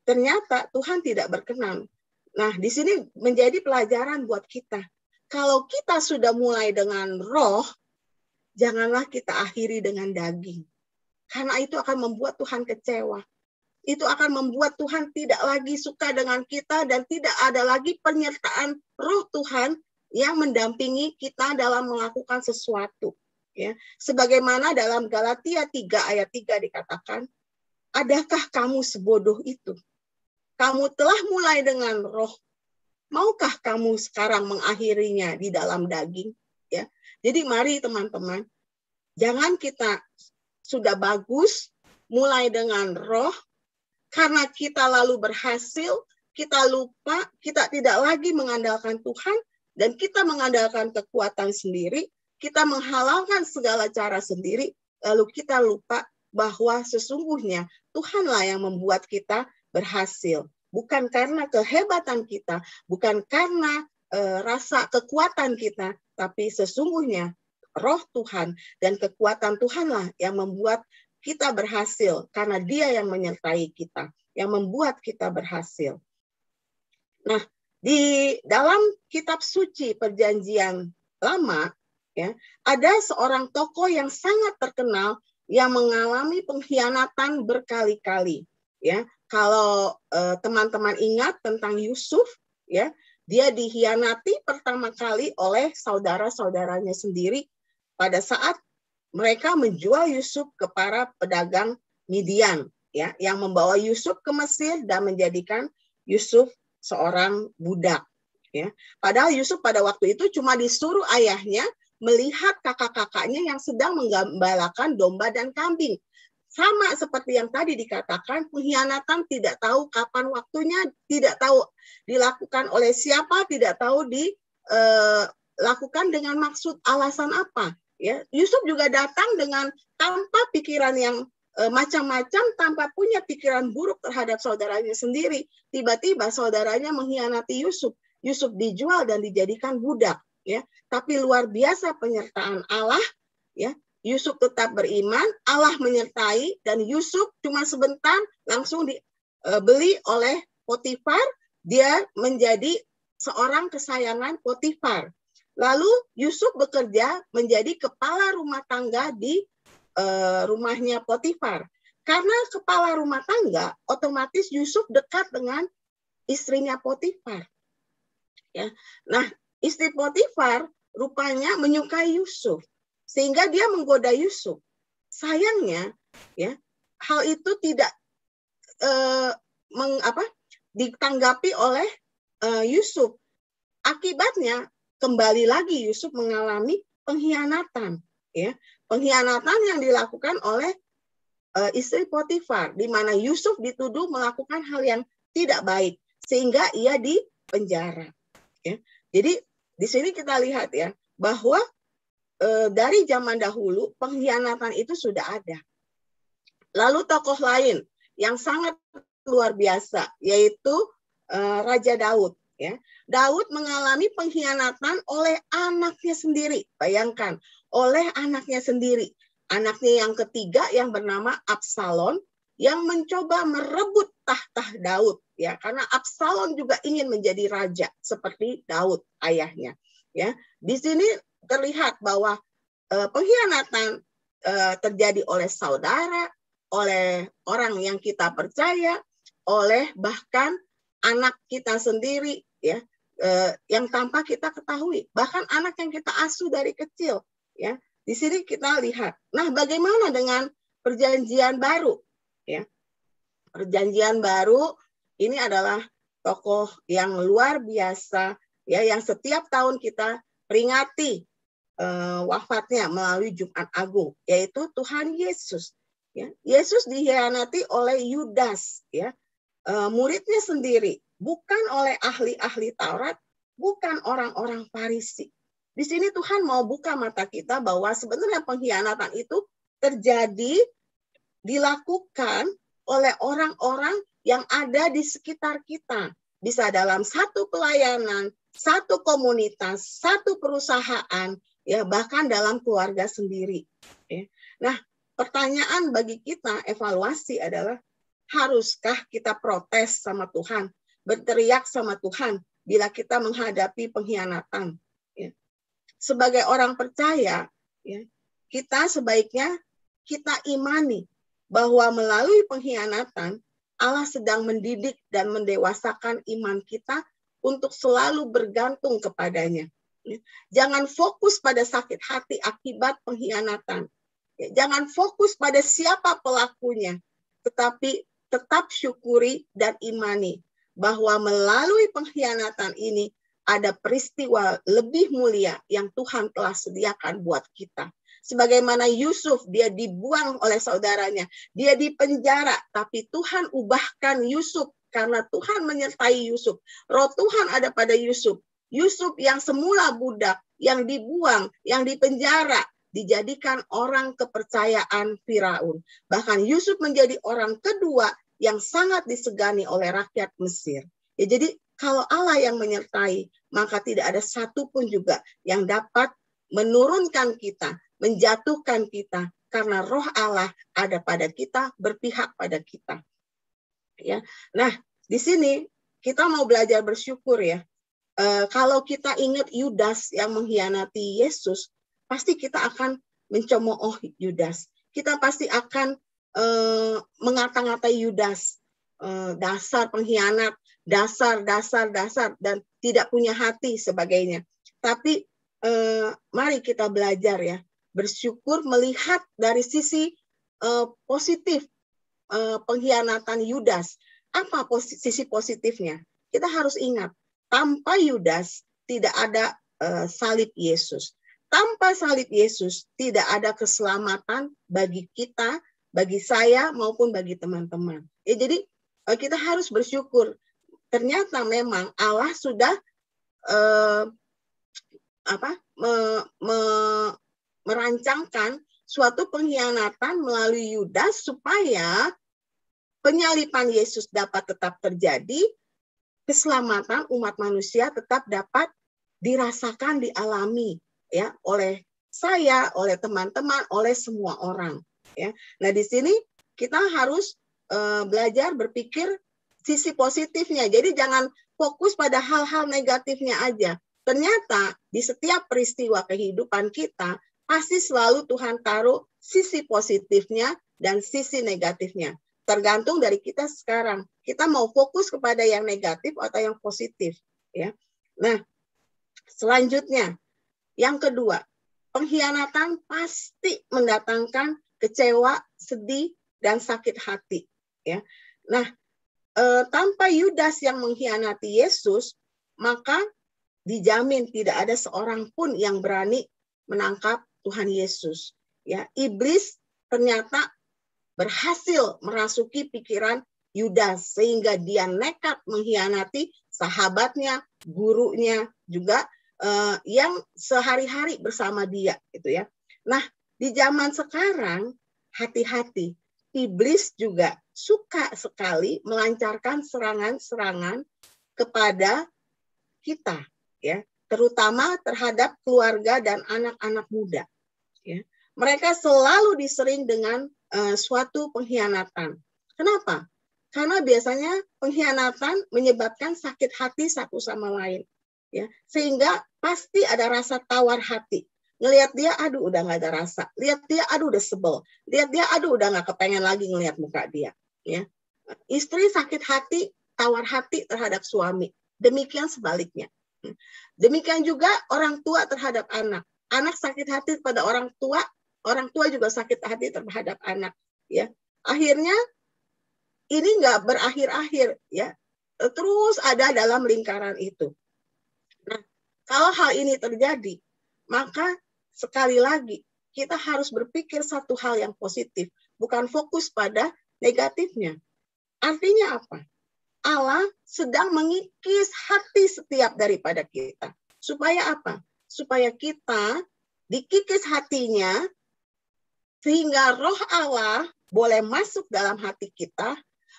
Speaker 6: Ternyata Tuhan tidak berkenan. Nah, di sini menjadi pelajaran buat kita. Kalau kita sudah mulai dengan roh, janganlah kita akhiri dengan daging. Karena itu akan membuat Tuhan kecewa. Itu akan membuat Tuhan tidak lagi suka dengan kita dan tidak ada lagi penyertaan roh Tuhan yang mendampingi kita dalam melakukan sesuatu. Ya. Sebagaimana dalam Galatia 3 ayat 3 dikatakan, adakah kamu sebodoh itu? Kamu telah mulai dengan roh, maukah kamu sekarang mengakhirinya di dalam daging? Ya. Jadi mari teman-teman, jangan kita sudah bagus, mulai dengan roh, karena kita lalu berhasil, kita lupa, kita tidak lagi mengandalkan Tuhan, dan kita mengandalkan kekuatan sendiri, kita menghalalkan segala cara sendiri, lalu kita lupa bahwa sesungguhnya Tuhanlah yang membuat kita berhasil. Bukan karena kehebatan kita, bukan karena rasa kekuatan kita, tapi sesungguhnya roh Tuhan dan kekuatan Tuhanlah yang membuat kita berhasil, karena Dia yang menyertai kita, yang membuat kita berhasil. Nah, di dalam kitab suci Perjanjian Lama, ya, ada seorang tokoh yang sangat terkenal yang mengalami pengkhianatan berkali-kali. Ya, kalau teman-teman ingat tentang Yusuf, ya, dia dikhianati pertama kali oleh saudara-saudaranya sendiri pada saat mereka menjual Yusuf ke para pedagang Midian, ya, yang membawa Yusuf ke Mesir dan menjadikan Yusuf seorang budak. Ya. Padahal Yusuf pada waktu itu cuma disuruh ayahnya melihat kakak-kakaknya yang sedang menggembalakan domba dan kambing. Sama seperti yang tadi dikatakan, pengkhianatan tidak tahu kapan waktunya, tidak tahu dilakukan oleh siapa, tidak tahu dilakukan dengan maksud alasan apa. Ya, Yusuf juga datang dengan tanpa pikiran yang macam-macam, tanpa punya pikiran buruk terhadap saudaranya sendiri. Tiba-tiba saudaranya mengkhianati Yusuf. Yusuf dijual dan dijadikan budak. Ya, tapi luar biasa penyertaan Allah. Ya, Yusuf tetap beriman, Allah menyertai, dan Yusuf cuma sebentar langsung dibeli oleh Potifar. Dia menjadi seorang kesayangan Potifar. Lalu Yusuf bekerja menjadi kepala rumah tangga di rumahnya Potifar. Karena kepala rumah tangga, otomatis Yusuf dekat dengan istrinya Potifar. Ya. Nah, istri Potifar rupanya menyukai Yusuf, sehingga dia menggoda Yusuf. Sayangnya, ya, hal itu tidak ditanggapi oleh Yusuf. Akibatnya kembali lagi Yusuf mengalami pengkhianatan. Ya, pengkhianatan yang dilakukan oleh istri Potifar, di mana Yusuf dituduh melakukan hal yang tidak baik, sehingga ia dipenjara. Ya, jadi di sini kita lihat ya bahwa dari zaman dahulu pengkhianatan itu sudah ada. Lalu tokoh lain yang sangat luar biasa yaitu Raja Daud. Ya, Daud mengalami pengkhianatan oleh anaknya sendiri. Bayangkan, oleh anaknya sendiri. Anaknya yang ketiga yang bernama Absalom yang mencoba merebut tahta Daud. Ya, karena Absalom juga ingin menjadi raja seperti Daud ayahnya. Ya, di sini terlihat bahwa pengkhianatan terjadi oleh saudara, oleh orang yang kita percaya, oleh bahkan anak kita sendiri, ya, yang tanpa kita ketahui, bahkan anak yang kita asuh dari kecil, ya. Di sini kita lihat. Nah, bagaimana dengan Perjanjian Baru? Ya, Perjanjian Baru ini adalah tokoh yang luar biasa, ya, yang setiap tahun kita peringati wafatnya melalui Jumat Agung, yaitu Tuhan Yesus. Ya, Yesus dikhianati oleh Yudas, ya, muridnya sendiri, bukan oleh ahli-ahli Taurat, bukan orang-orang Farisi. Di sini Tuhan mau buka mata kita bahwa sebenarnya pengkhianatan itu terjadi, dilakukan oleh orang-orang yang ada di sekitar kita. Bisa dalam satu pelayanan, satu komunitas, satu perusahaan, ya, bahkan dalam keluarga sendiri. Ya. Nah, pertanyaan bagi kita evaluasi adalah, haruskah kita protes sama Tuhan, berteriak sama Tuhan bila kita menghadapi pengkhianatan? Ya. Sebagai orang percaya, ya, kita sebaiknya kita imani bahwa melalui pengkhianatan Allah sedang mendidik dan mendewasakan iman kita untuk selalu bergantung kepadanya. Ya. Jangan fokus pada sakit hati akibat pengkhianatan. Ya. Jangan fokus pada siapa pelakunya, tetapi tetap syukuri dan imani bahwa melalui pengkhianatan ini ada peristiwa lebih mulia yang Tuhan telah sediakan buat kita. Sebagaimana Yusuf, dia dibuang oleh saudaranya, dia dipenjara, tapi Tuhan ubahkan Yusuf karena Tuhan menyertai Yusuf. Roh Tuhan ada pada Yusuf. Yusuf yang semula budak, yang dibuang, yang dipenjara, dijadikan orang kepercayaan Firaun. Bahkan Yusuf menjadi orang kedua yang sangat disegani oleh rakyat Mesir. Ya, jadi kalau Allah yang menyertai, maka tidak ada satupun juga yang dapat menurunkan kita, menjatuhkan kita, karena roh Allah ada pada kita, berpihak pada kita. Ya, nah di sini kita mau belajar bersyukur ya. Kalau kita ingat Yudas yang mengkhianati Yesus, pasti kita akan mencemooh Yudas. Kita pasti akan mengata-ngatai Yudas, dasar pengkhianat, dasar, dan tidak punya hati sebagainya. Tapi mari kita belajar ya, bersyukur melihat dari sisi positif pengkhianatan Yudas. Apa sisi positifnya? Kita harus ingat, tanpa Yudas tidak ada salib Yesus. Tanpa salib Yesus tidak ada keselamatan bagi kita, bagi saya maupun bagi teman-teman. Ya, jadi kita harus bersyukur. Ternyata memang Allah sudah merancangkan suatu pengkhianatan melalui Yudas supaya penyaliban Yesus dapat tetap terjadi, keselamatan umat manusia tetap dapat dirasakan, dialami ya oleh saya, oleh teman-teman, oleh semua orang ya. Nah, di sini kita harus belajar berpikir sisi positifnya. Jadi jangan fokus pada hal-hal negatifnya aja. Ternyata di setiap peristiwa kehidupan kita pasti selalu Tuhan taruh sisi positifnya dan sisi negatifnya. Tergantung dari kita sekarang. Kita mau fokus kepada yang negatif atau yang positif, ya. Nah, selanjutnya yang kedua, pengkhianatan pasti mendatangkan kecewa, sedih, dan sakit hati, ya. Nah, tanpa Yudas yang mengkhianati Yesus, maka dijamin tidak ada seorang pun yang berani menangkap Tuhan Yesus. Ya, iblis ternyata berhasil merasuki pikiran Yudas sehingga dia nekat mengkhianati sahabatnya, gurunya juga yang sehari-hari bersama dia, gitu ya. Nah, di zaman sekarang hati-hati, iblis juga suka sekali melancarkan serangan-serangan kepada kita, ya, terutama terhadap keluarga dan anak-anak muda. Ya. Mereka selalu disering dengan suatu pengkhianatan. Kenapa? Karena biasanya pengkhianatan menyebabkan sakit hati satu sama lain, ya, sehingga pasti ada rasa tawar hati. Ngelihat dia, aduh udah nggak ada rasa. Lihat dia, aduh udah sebel. Lihat dia, aduh udah nggak kepengen lagi ngelihat muka dia. Ya. Istri sakit hati, tawar hati terhadap suami. Demikian sebaliknya. Demikian juga orang tua terhadap anak. Anak sakit hati pada orang tua juga sakit hati terhadap anak. Ya, akhirnya ini nggak berakhir-akhir, ya. Terus ada dalam lingkaran itu. Nah, kalau hal ini terjadi, maka sekali lagi kita harus berpikir satu hal yang positif, bukan fokus pada negatifnya. Artinya apa? Allah sedang mengikis hati setiap daripada kita. Supaya apa? Supaya kita dikikis hatinya, sehingga roh Allah boleh masuk dalam hati kita,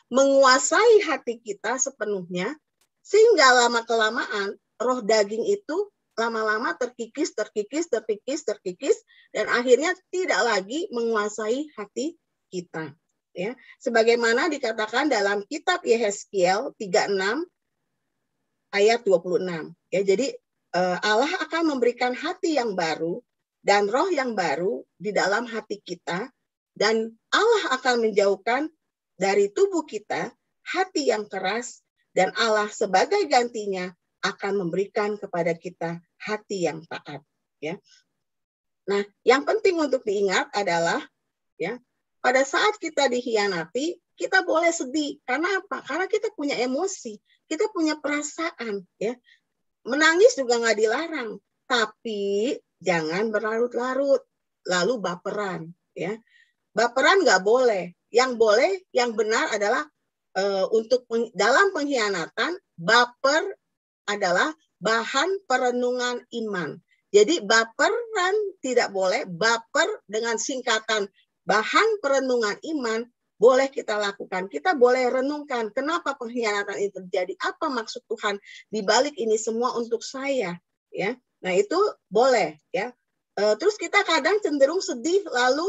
Speaker 6: menguasai hati kita sepenuhnya, sehingga lama-kelamaan roh daging itu lama-lama terkikis, dan akhirnya tidak lagi menguasai hati kita. Ya, sebagaimana dikatakan dalam kitab Yehezkiel 36 ayat 26. Ya, jadi Allah akan memberikan hati yang baru dan roh yang baru di dalam hati kita, dan Allah akan menjauhkan dari tubuh kita hati yang keras, dan Allah sebagai gantinya akan memberikan kepada kita hati yang taat. Ya. Nah, yang penting untuk diingat adalah, ya, pada saat kita dikhianati, kita boleh sedih. Karena apa? Karena kita punya emosi, kita punya perasaan. Ya. Menangis juga nggak dilarang, tapi jangan berlarut-larut, lalu baperan. Ya. Baperan nggak boleh. Yang boleh, yang benar adalah untuk dalam pengkhianatan, baper adalah bahan perenungan iman. Jadi baperan tidak boleh, baper dengan singkatan bahan perenungan iman boleh kita lakukan. Kita boleh renungkan kenapa pengkhianatan ini terjadi, apa maksud Tuhan di balik ini semua untuk saya, ya. Nah, itu boleh, ya. Terus kita kadang cenderung sedih lalu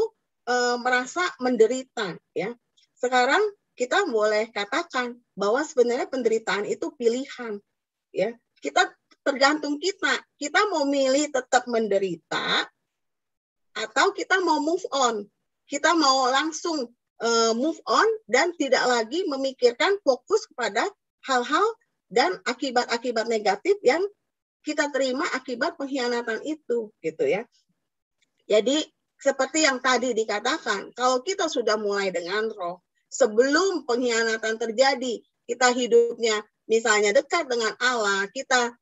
Speaker 6: merasa menderita, ya. Sekarang kita boleh katakan bahwa sebenarnya penderitaan itu pilihan, ya. Kita tergantung kita mau milih tetap menderita atau kita mau move on. Kita mau langsung move on dan tidak lagi memikirkan fokus kepada hal-hal dan akibat-akibat negatif yang kita terima akibat pengkhianatan itu, gitu ya. Jadi seperti yang tadi dikatakan, kalau kita sudah mulai dengan roh, sebelum pengkhianatan terjadi, kita hidupnya misalnya dekat dengan Allah, kita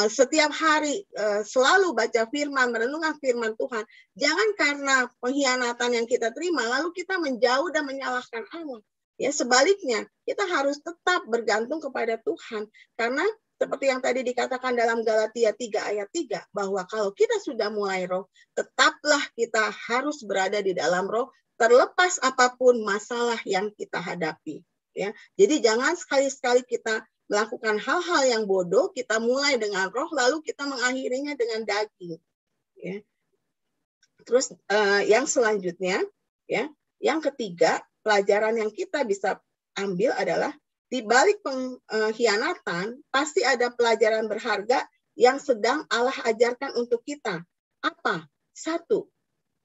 Speaker 6: setiap hari selalu baca firman, merenungkan firman Tuhan. Jangan karena pengkhianatan yang kita terima, lalu kita menjauh dan menyalahkan Allah. Ya, sebaliknya, kita harus tetap bergantung kepada Tuhan. Karena seperti yang tadi dikatakan dalam Galatia 3 ayat 3, bahwa kalau kita sudah mulai roh, tetaplah kita harus berada di dalam roh, terlepas apapun masalah yang kita hadapi. Ya, jadi jangan sekali-sekali kita melakukan hal-hal yang bodoh, kita mulai dengan roh, lalu kita mengakhirinya dengan daging. Ya. Terus yang selanjutnya, ya, yang ketiga, pelajaran yang kita bisa ambil adalah di balik pengkhianatan pasti ada pelajaran berharga yang sedang Allah ajarkan untuk kita. Apa? Satu,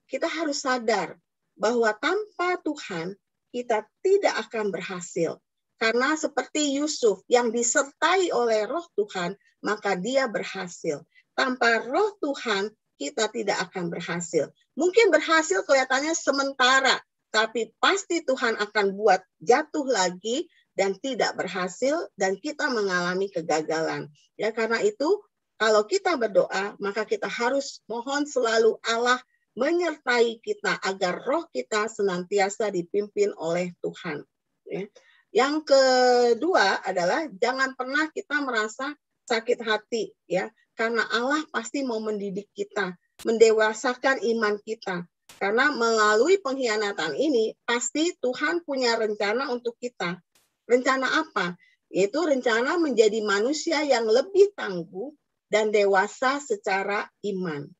Speaker 6: kita harus sadar bahwa tanpa Tuhan kita tidak akan berhasil. Karena seperti Yusuf yang disertai oleh roh Tuhan, maka dia berhasil. Tanpa roh Tuhan, kita tidak akan berhasil. Mungkin berhasil kelihatannya sementara, tapi pasti Tuhan akan buat jatuh lagi dan tidak berhasil, dan kita mengalami kegagalan. Ya, karena itu, kalau kita berdoa, maka kita harus mohon selalu Allah menyertai kita agar roh kita senantiasa dipimpin oleh Tuhan. Ya. Yang kedua adalah jangan pernah kita merasa sakit hati, ya, karena Allah pasti mau mendidik kita, mendewasakan iman kita. Karena melalui pengkhianatan ini pasti Tuhan punya rencana untuk kita. Rencana apa? Yaitu rencana menjadi manusia yang lebih tangguh dan dewasa secara iman.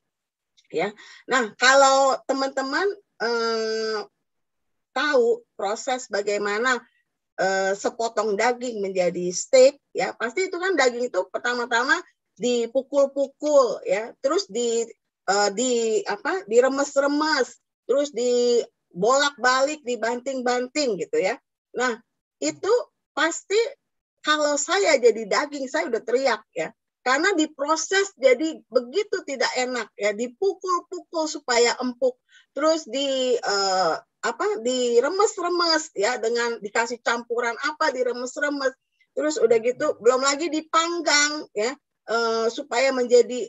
Speaker 6: Ya, nah kalau teman-teman tahu proses bagaimana sepotong daging menjadi steak, ya pasti itu kan daging itu pertama-tama dipukul-pukul, ya, terus diremes-remes, terus dibolak-balik, dibanting-banting gitu ya. Nah itu pasti kalau saya jadi daging saya udah teriak, ya, karena diproses jadi begitu tidak enak, ya, dipukul-pukul supaya empuk, terus diremes-remes, ya, dengan dikasih campuran apa, diremes-remes, terus udah gitu belum lagi dipanggang, ya, supaya menjadi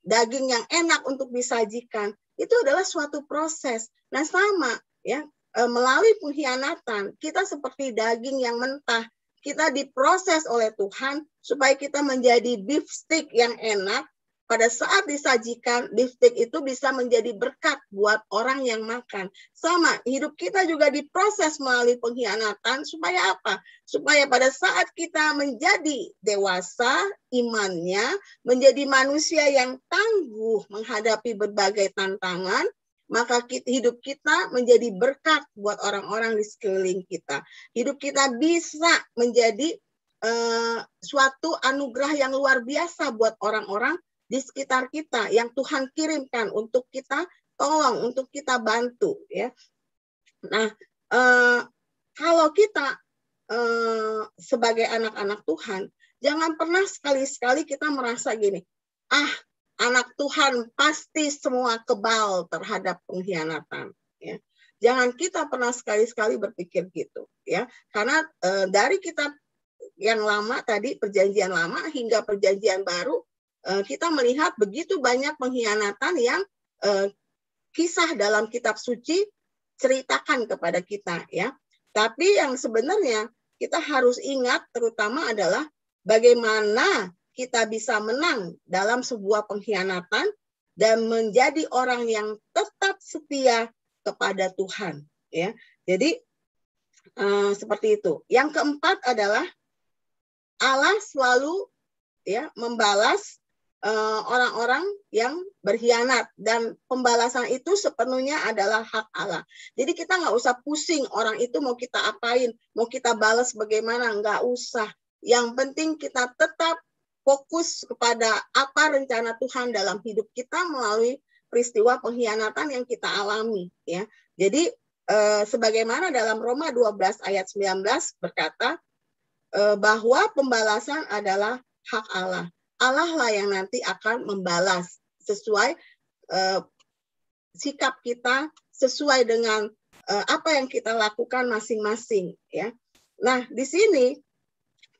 Speaker 6: daging yang enak untuk disajikan. Itu adalah suatu proses. Nah sama, ya, melalui pengkhianatan kita seperti daging yang mentah, kita diproses oleh Tuhan supaya kita menjadi beef steak yang enak. Pada saat disajikan, beef steak itu bisa menjadi berkat buat orang yang makan. Sama, hidup kita juga diproses melalui pengkhianatan. Supaya apa? Supaya pada saat kita menjadi dewasa imannya, menjadi manusia yang tangguh menghadapi berbagai tantangan, maka hidup kita menjadi berkat buat orang-orang di sekeliling kita. Hidup kita bisa menjadi suatu anugerah yang luar biasa buat orang-orang di sekitar kita yang Tuhan kirimkan untuk kita tolong, untuk kita bantu, ya. Nah, kalau kita sebagai anak-anak Tuhan, jangan pernah sekali-sekali kita merasa gini, anak Tuhan pasti semua kebal terhadap pengkhianatan, ya. Jangan kita pernah sekali-sekali berpikir gitu, ya. Karena dari kitab yang lama tadi, perjanjian lama hingga perjanjian baru, kita melihat begitu banyak pengkhianatan yang kisah dalam kitab suci ceritakan kepada kita, ya. Tapi yang sebenarnya kita harus ingat terutama adalah bagaimana kita bisa menang dalam sebuah pengkhianatan dan menjadi orang yang tetap setia kepada Tuhan, ya. Jadi Seperti itu. Yang keempat adalah Allah selalu ya membalas orang-orang yang berkhianat, dan pembalasan itu sepenuhnya adalah hak Allah. Jadi kita nggak usah pusing orang itu mau kita apain, mau kita balas bagaimana, nggak usah. Yang penting kita tetap fokus kepada apa rencana Tuhan dalam hidup kita melalui peristiwa pengkhianatan yang kita alami. Ya, jadi sebagaimana dalam Roma 12 ayat 19 berkata bahwa pembalasan adalah hak Allah. Allah lah yang nanti akan membalas sesuai sikap kita, sesuai dengan apa yang kita lakukan masing-masing. Ya. Nah, di sini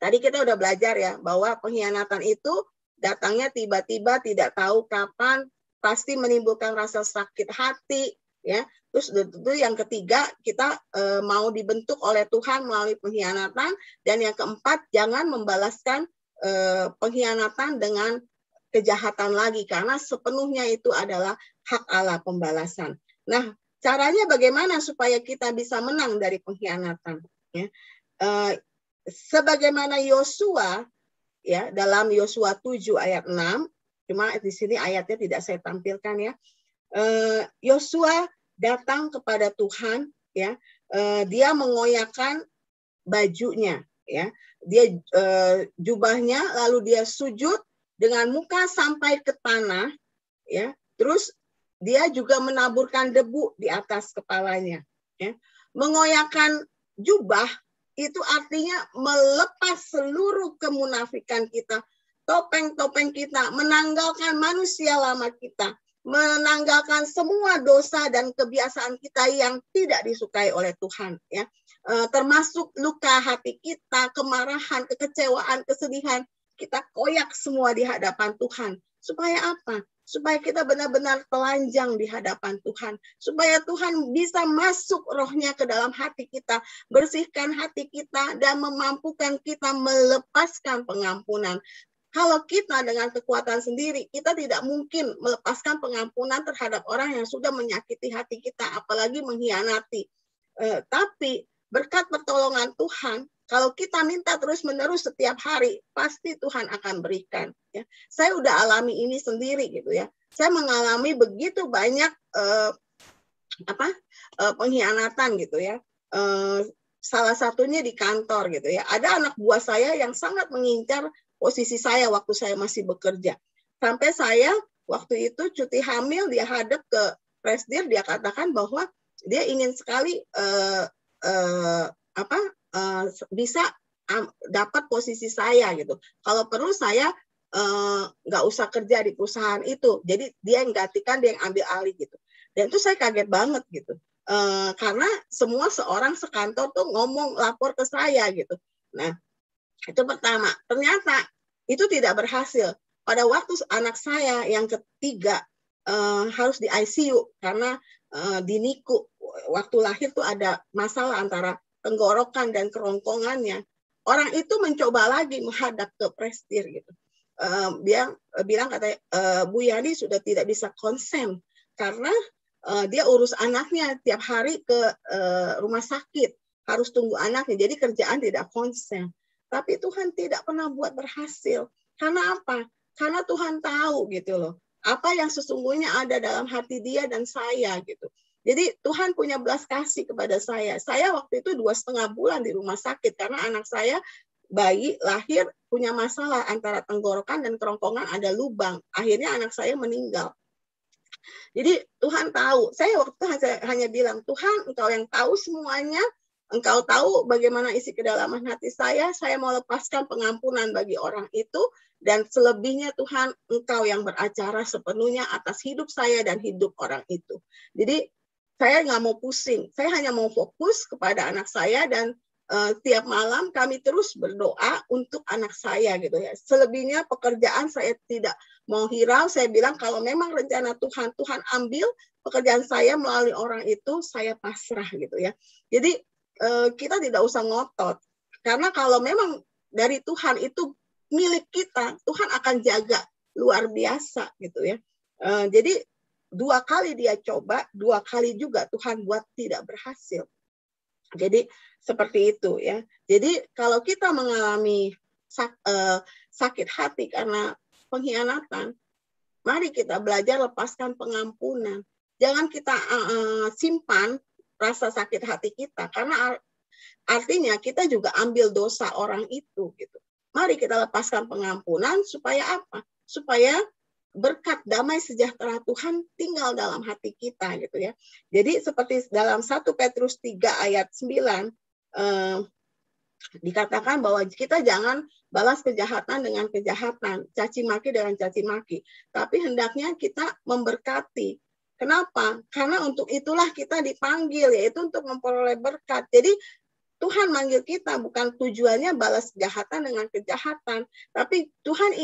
Speaker 6: tadi kita udah belajar ya bahwa pengkhianatan itu datangnya tiba-tiba, tidak tahu kapan, pasti menimbulkan rasa sakit hati. Ya. Terus itu yang ketiga, kita mau dibentuk oleh Tuhan melalui pengkhianatan, dan yang keempat, jangan membalaskan pengkhianatan dengan kejahatan lagi, karena sepenuhnya itu adalah hak Allah pembalasan. Nah, caranya bagaimana supaya kita bisa menang dari pengkhianatan? Ya. Sebagaimana Yosua, ya, dalam Yosua 7 ayat 6, cuma di sini ayatnya tidak saya tampilkan ya. Yosua datang kepada Tuhan, ya, dia mengoyakkan bajunya, ya, dia jubahnya, lalu dia sujud dengan muka sampai ke tanah, ya, terus dia juga menaburkan debu di atas kepalanya, ya. Mengoyakkan jubah itu artinya melepas seluruh kemunafikan kita, topeng-topeng kita, menanggalkan manusia lama kita, menanggalkan semua dosa dan kebiasaan kita yang tidak disukai oleh Tuhan, ya. Termasuk luka hati kita, kemarahan, kekecewaan, kesedihan, kita koyak semua di hadapan Tuhan. Supaya apa? Supaya kita benar-benar telanjang di hadapan Tuhan. Supaya Tuhan bisa masuk rohnya ke dalam hati kita, bersihkan hati kita, dan memampukan kita melepaskan pengampunan. Kalau kita dengan kekuatan sendiri, kita tidak mungkin melepaskan pengampunan terhadap orang yang sudah menyakiti hati kita, apalagi mengkhianati. Tapi berkat pertolongan Tuhan, kalau kita minta terus-menerus setiap hari, pasti Tuhan akan berikan. Ya. Saya udah alami ini sendiri gitu ya. Saya mengalami begitu banyak pengkhianatan gitu ya. Salah satunya di kantor gitu ya. Ada anak buah saya yang sangat mengincar posisi saya waktu saya masih bekerja. Sampai saya waktu itu cuti hamil, dia hadap ke presidir, dia katakan bahwa dia ingin sekali bisa dapat posisi saya gitu. Kalau perlu saya nggak usah kerja di perusahaan itu. Jadi dia yang gantikan, dia yang ambil alih gitu. Dan itu saya kaget banget gitu. Karena semua seorang sekantor tuh ngomong lapor ke saya gitu. Nah, itu pertama. Ternyata itu tidak berhasil. Pada waktu anak saya yang ketiga harus di ICU karena di NICU waktu lahir tuh ada masalah antara tenggorokan dan kerongkongannya. Orang itu mencoba lagi menghadap ke presidir gitu. Dia bilang katanya Bu Yani sudah tidak bisa konsen karena dia urus anaknya tiap hari ke rumah sakit, harus tunggu anaknya. Jadi kerjaan tidak konsen. Tapi Tuhan tidak pernah buat berhasil. Karena apa? Karena Tuhan tahu gitu loh. Apa yang sesungguhnya ada dalam hati dia dan saya gitu. Jadi Tuhan punya belas kasih kepada saya. Saya waktu itu 2,5 bulan di rumah sakit karena anak saya bayi lahir punya masalah antara tenggorokan dan kerongkongan ada lubang. Akhirnya anak saya meninggal. Jadi Tuhan tahu. Saya waktu itu hanya bilang, Tuhan Engkau yang tahu semuanya. Engkau tahu bagaimana isi kedalaman hati saya mau lepaskan pengampunan bagi orang itu, dan selebihnya Tuhan Engkau yang beracara sepenuhnya atas hidup saya dan hidup orang itu. Jadi saya nggak mau pusing, saya hanya mau fokus kepada anak saya, dan tiap malam kami terus berdoa untuk anak saya gitu ya. Selebihnya pekerjaan saya tidak mau hirau, saya bilang kalau memang rencana Tuhan, Tuhan ambil pekerjaan saya melalui orang itu, saya pasrah gitu ya. Jadi kita tidak usah ngotot, karena kalau memang dari Tuhan itu milik kita, Tuhan akan jaga luar biasa gitu ya. Jadi 2 kali dia coba, 2 kali juga Tuhan buat tidak berhasil. Jadi seperti itu ya. Jadi kalau kita mengalami sakit hati karena pengkhianatan, mari kita belajar lepaskan pengampunan. Jangan kita simpan rasa sakit hati kita, karena artinya kita juga ambil dosa orang itu gitu. Mari kita lepaskan pengampunan supaya apa? Supaya berkat damai sejahtera Tuhan tinggal dalam hati kita gitu ya. Jadi seperti dalam 1 Petrus 3 ayat 9 dikatakan bahwa kita jangan balas kejahatan dengan kejahatan, caci maki dengan caci maki, tapi hendaknya kita memberkati. Kenapa? Karena untuk itulah kita dipanggil, yaitu untuk memperoleh berkat. Jadi Tuhan manggil kita bukan tujuannya balas kejahatan dengan kejahatan, tapi Tuhan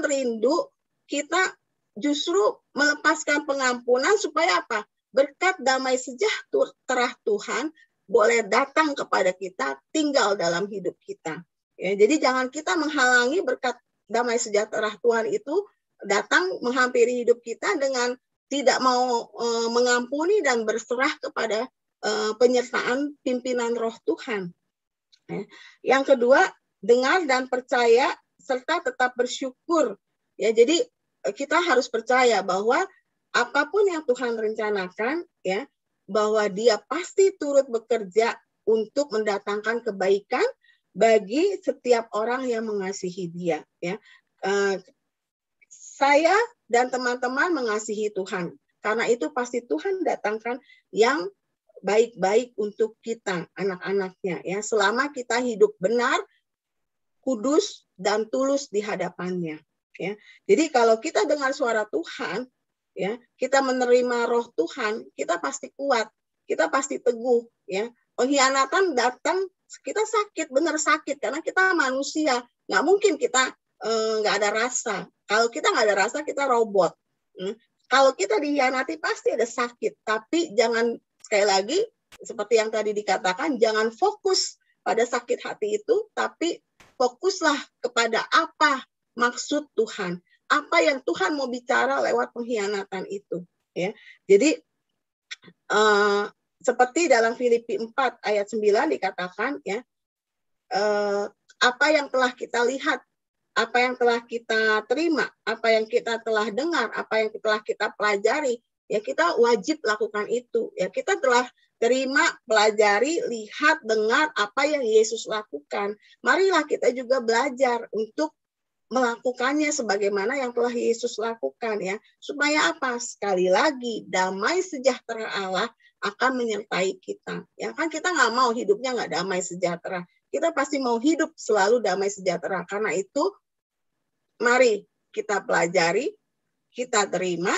Speaker 6: rindu kita justru melepaskan pengampunan supaya apa? Berkat damai sejahtera Tuhan boleh datang kepada kita, tinggal dalam hidup kita. Ya, jadi jangan kita menghalangi berkat damai sejahtera Tuhan itu datang menghampiri hidup kita dengan tidak mau mengampuni dan berserah kepada penyertaan pimpinan Roh Tuhan. Yang kedua, dengar dan percaya serta tetap bersyukur. Ya, jadi kita harus percaya bahwa apapun yang Tuhan rencanakan, ya, bahwa Dia pasti turut bekerja untuk mendatangkan kebaikan bagi setiap orang yang mengasihi Dia. Ya, saya dan teman-teman mengasihi Tuhan. Karena itu pasti Tuhan datangkan yang baik-baik untuk kita, anak-anaknya. Ya, selama kita hidup benar, kudus, dan tulus di hadapannya. Ya, jadi kalau kita dengar suara Tuhan, ya, kita menerima Roh Tuhan, kita pasti kuat, kita pasti teguh. Ya, pengkhianatan datang, kita sakit, benar sakit, karena kita manusia. Nggak mungkin kita nggak ada rasa. Kalau kita nggak ada rasa, kita robot. Kalau kita dikhianati pasti ada sakit. Tapi jangan, sekali lagi seperti yang tadi dikatakan, jangan fokus pada sakit hati itu, tapi fokuslah kepada apa maksud Tuhan, apa yang Tuhan mau bicara lewat pengkhianatan itu. Ya, jadi seperti dalam Filipi 4 ayat 9 dikatakan, ya, apa yang telah kita lihat, apa yang telah kita terima, apa yang kita telah dengar, apa yang telah kita pelajari, ya kita wajib lakukan itu. Ya, kita telah terima, pelajari, lihat, dengar apa yang Yesus lakukan. Marilah kita juga belajar untuk melakukannya sebagaimana yang telah Yesus lakukan, ya. Supaya apa? Sekali lagi, damai sejahtera Allah akan menyertai kita. Ya kan, kita nggak mau hidupnya nggak damai sejahtera. Kita pasti mau hidup selalu damai sejahtera. Karena itu, mari kita pelajari, kita terima,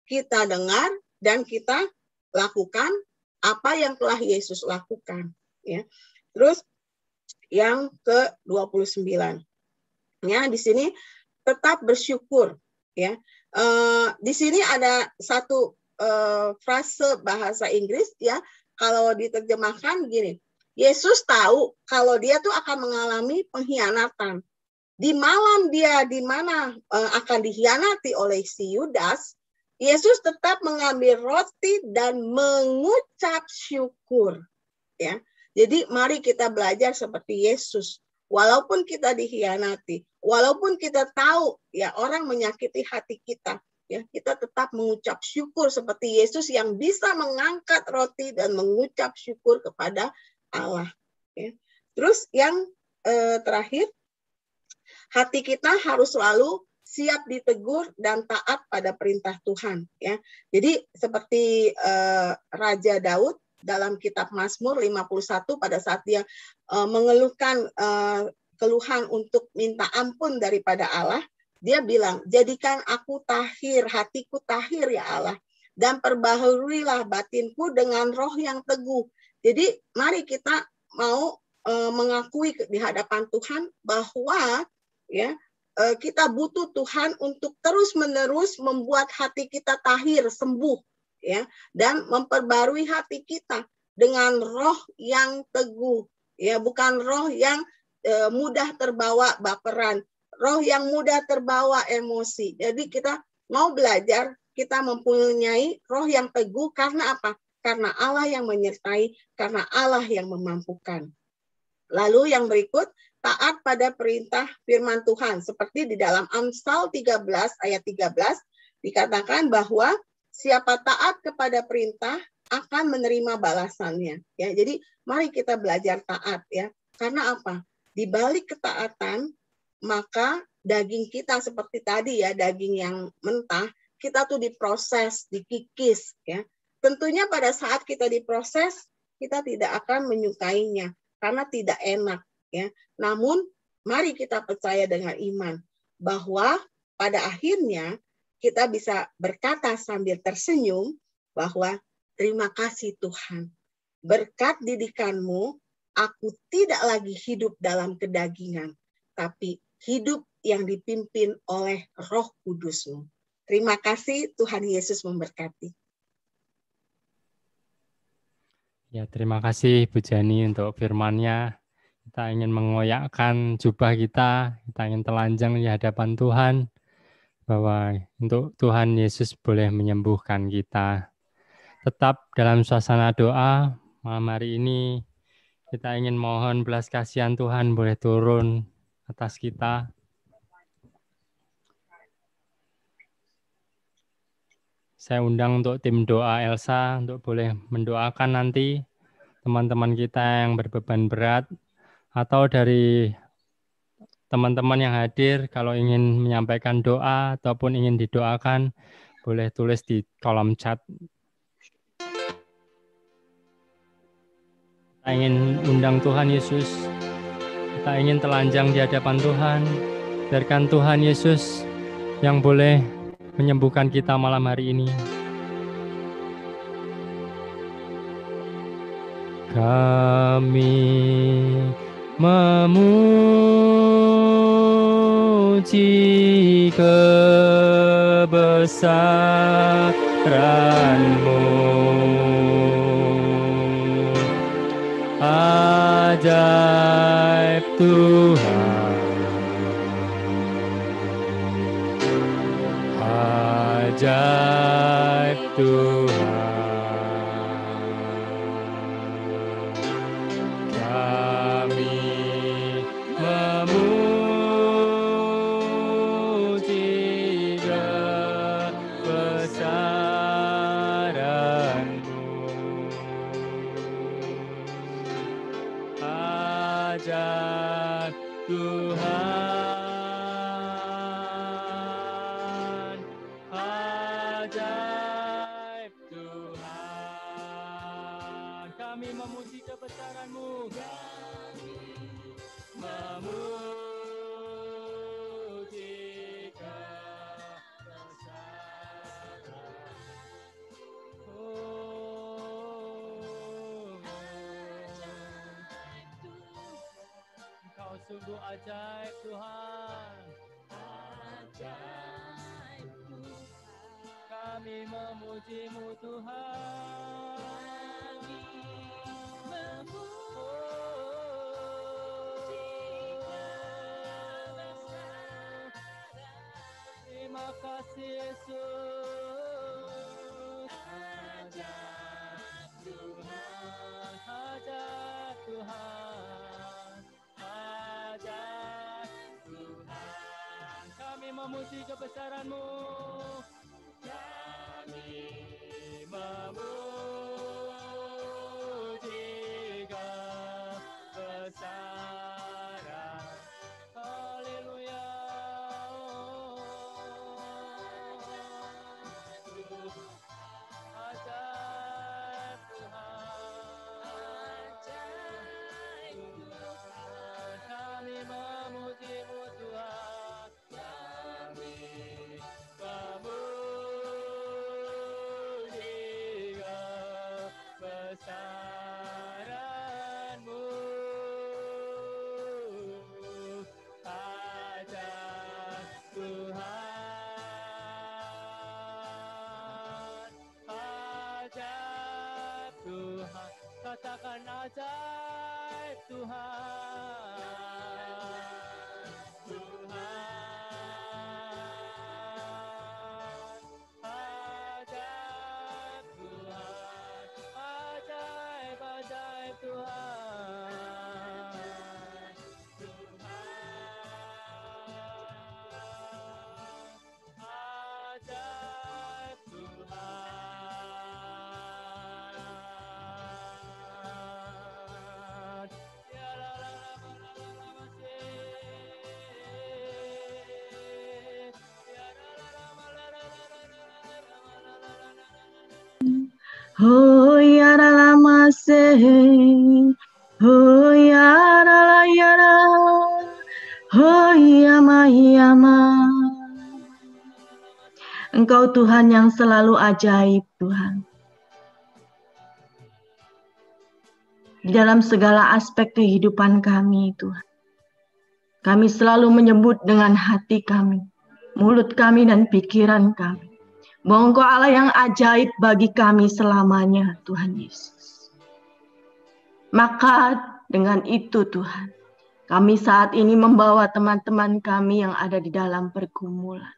Speaker 6: kita dengar, dan kita lakukan apa yang telah Yesus lakukan. Ya. Terus yang ke-29. Ya, di sini tetap bersyukur. Ya. Di sini ada satu frase bahasa Inggris, ya, kalau diterjemahkan gini. Yesus tahu kalau dia tuh akan mengalami pengkhianatan. Di malam dia di mana akan dikhianati oleh si Yudas, Yesus tetap mengambil roti dan mengucap syukur. Ya, jadi mari kita belajar seperti Yesus. Walaupun kita dikhianati, walaupun kita tahu ya orang menyakiti hati kita, ya kita tetap mengucap syukur seperti Yesus yang bisa mengangkat roti dan mengucap syukur kepada Allah. Ya. Terus yang terakhir, hati kita harus selalu siap ditegur dan taat pada perintah Tuhan. Ya. Jadi seperti Raja Daud dalam kitab Mazmur 51 pada saat dia mengeluhkan keluhan untuk minta ampun daripada Allah, dia bilang, jadikan aku tahir, hatiku tahir ya Allah, dan perbaharuilah batinku dengan roh yang teguh. Jadi mari kita mau mengakui di hadapan Tuhan bahwa ya kita butuh Tuhan untuk terus-menerus membuat hati kita tahir, sembuh, ya, dan memperbarui hati kita dengan roh yang teguh, ya, bukan roh yang mudah terbawa baperan, roh yang mudah terbawa emosi. Jadi kita mau belajar, kita mempunyai roh yang teguh karena apa? karena Allah yang menyertai, karena Allah yang memampukan. Lalu yang berikut, taat pada perintah firman Tuhan. Seperti di dalam Amsal 13 ayat 13 dikatakan bahwa siapa taat kepada perintah akan menerima balasannya. Ya, jadi mari kita belajar taat ya. Karena apa? Di balik ketaatan, maka daging kita seperti tadi ya, daging yang mentah, kita tuh diproses, dikikis ya. Tentunya pada saat kita diproses, kita tidak akan menyukainya karena tidak enak ya. Namun mari kita percaya dengan iman bahwa pada akhirnya kita bisa berkata sambil tersenyum bahwa terima kasih Tuhan. Berkat didikanmu, aku tidak lagi hidup dalam kedagingan, tapi hidup yang dipimpin oleh Roh Kudus-Mu. Terima kasih, Tuhan Yesus memberkati.
Speaker 1: Ya, terima kasih Bu Jani untuk firman-Nya. Kita ingin mengoyakkan jubah kita ingin telanjang di hadapan Tuhan, bahwa untuk Tuhan Yesus boleh menyembuhkan kita. Tetap dalam suasana doa, malam hari ini kita ingin mohon belas kasihan Tuhan boleh turun atas kita. Saya undang untuk tim doa Elsa untuk boleh mendoakan nanti teman-teman kita yang berbeban berat, atau dari teman-teman yang hadir kalau ingin menyampaikan doa ataupun ingin didoakan, boleh tulis di kolom chat. Kita ingin undang Tuhan Yesus, kita ingin telanjang di hadapan Tuhan. Biarkan Tuhan Yesus yang boleh menyembuhkan kita malam hari ini. Kami memuji kebesaran-Mu, ajaib Tuhan, ajaib Tuhan. Sungguh ajaib Tuhan, ajaib Tuhan. Kami memuji-Mu Tuhan, kami memuji kebesaran. Terima kasih Yesus, ajaib Tuhan, ajaib Tuhan. Kami memuji kebesaran-Mu, kami memuji kebesaran. Haleluya. Ajaib Tuhan, ajaib Tuhan. Kami memuji-Mu Tuhan. Kebesaran-Mu, ajaib Tuhan, ajaib Tuhan. Katakan ajaib Tuhan, Tuhan.
Speaker 4: Oh yara lama se, oh yara yara, oh yama yama. Engkau Tuhan yang selalu ajaib, Tuhan. Di dalam segala aspek kehidupan kami, Tuhan. Kami selalu menyebut dengan hati kami, mulut kami dan pikiran kami, bahwa Engkau Allah yang ajaib bagi kami selamanya, Tuhan Yesus. Maka dengan itu, Tuhan, kami saat ini membawa teman-teman kami yang ada di dalam pergumulan.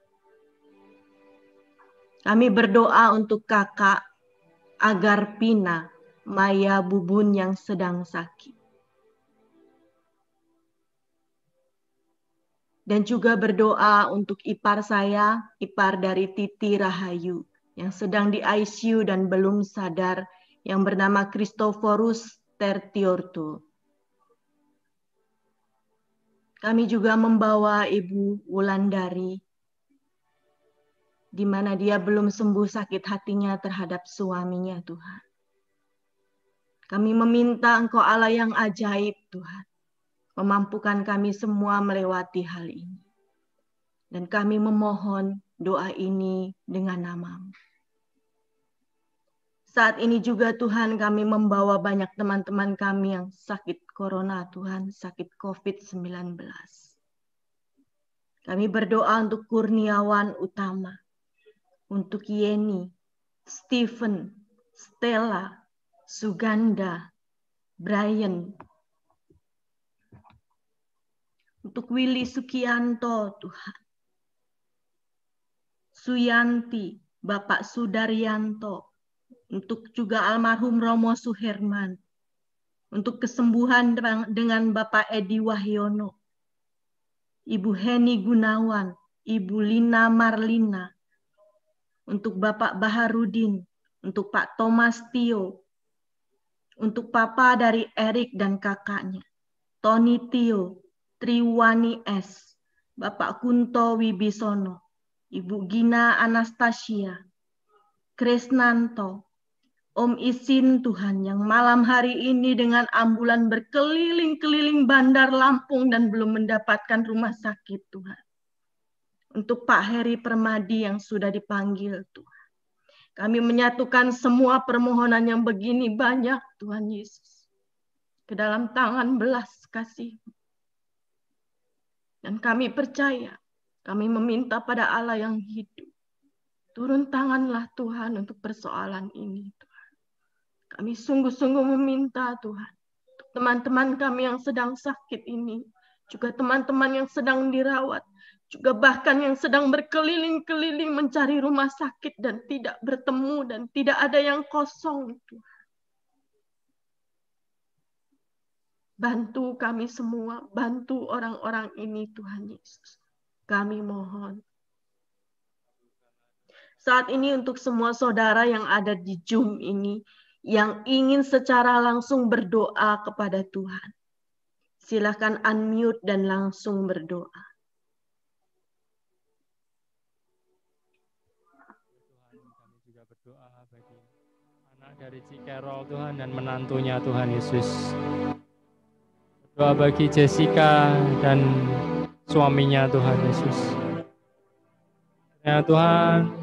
Speaker 4: Kami berdoa untuk kakak agar Pina, Maya, Bubun yang sedang sakit. Dan juga berdoa untuk ipar saya, ipar dari Titi Rahayu, yang sedang di ICU dan belum sadar, yang bernama Christophorus Tertiorto. Kami juga membawa Ibu Wulandari, di mana dia belum sembuh sakit hatinya terhadap suaminya, Tuhan. Kami meminta Engkau Allah yang ajaib, Tuhan, memampukan kami semua melewati hal ini. Dan kami memohon doa ini dengan nama-Mu. Saat ini juga Tuhan kami membawa banyak teman-teman kami yang sakit corona, Tuhan, sakit COVID-19. Kami berdoa untuk Kurniawan Utama, untuk Yeni, Stephen, Stella, Suganda, Brian, untuk Willy Sukianto, Tuhan, Suyanti, Bapak Sudaryanto, untuk juga almarhum Romo Suherman, untuk kesembuhan dengan Bapak Edi Wahyono, Ibu Heni Gunawan, Ibu Lina Marlina, untuk Bapak Baharudin, untuk Pak Thomas Tio, untuk Papa dari Erik dan kakaknya, Tony Tio, Triwani S, Bapak Kunto Wibisono, Ibu Gina Anastasia, Krisnanto, Om Isin Tuhan yang malam hari ini dengan ambulan berkeliling-keliling Bandar Lampung dan belum mendapatkan rumah sakit, Tuhan. Untuk Pak Heri Permadi yang sudah dipanggil, Tuhan. Kami menyatukan semua permohonan yang begini banyak, Tuhan Yesus, ke dalam tangan belas kasih. Dan kami percaya, kami meminta pada Allah yang hidup. Turun tanganlah Tuhan untuk persoalan ini, Tuhan. Kami sungguh-sungguh meminta Tuhan, untuk teman-teman kami yang sedang sakit ini, juga teman-teman yang sedang dirawat, juga bahkan yang sedang berkeliling-keliling mencari rumah sakit dan tidak bertemu dan tidak ada yang kosong, Tuhan. Bantu kami semua, bantu orang-orang ini, Tuhan Yesus. Kami mohon. Saat ini untuk semua saudara yang ada di Zoom ini, yang ingin secara langsung berdoa kepada Tuhan, silakan unmute dan langsung berdoa.
Speaker 1: Kami juga berdoa bagi anak dari Cikerol Tuhan dan menantunya Tuhan Yesus. Berdoa bagi Jessica dan suaminya Tuhan Yesus. Ya Tuhan,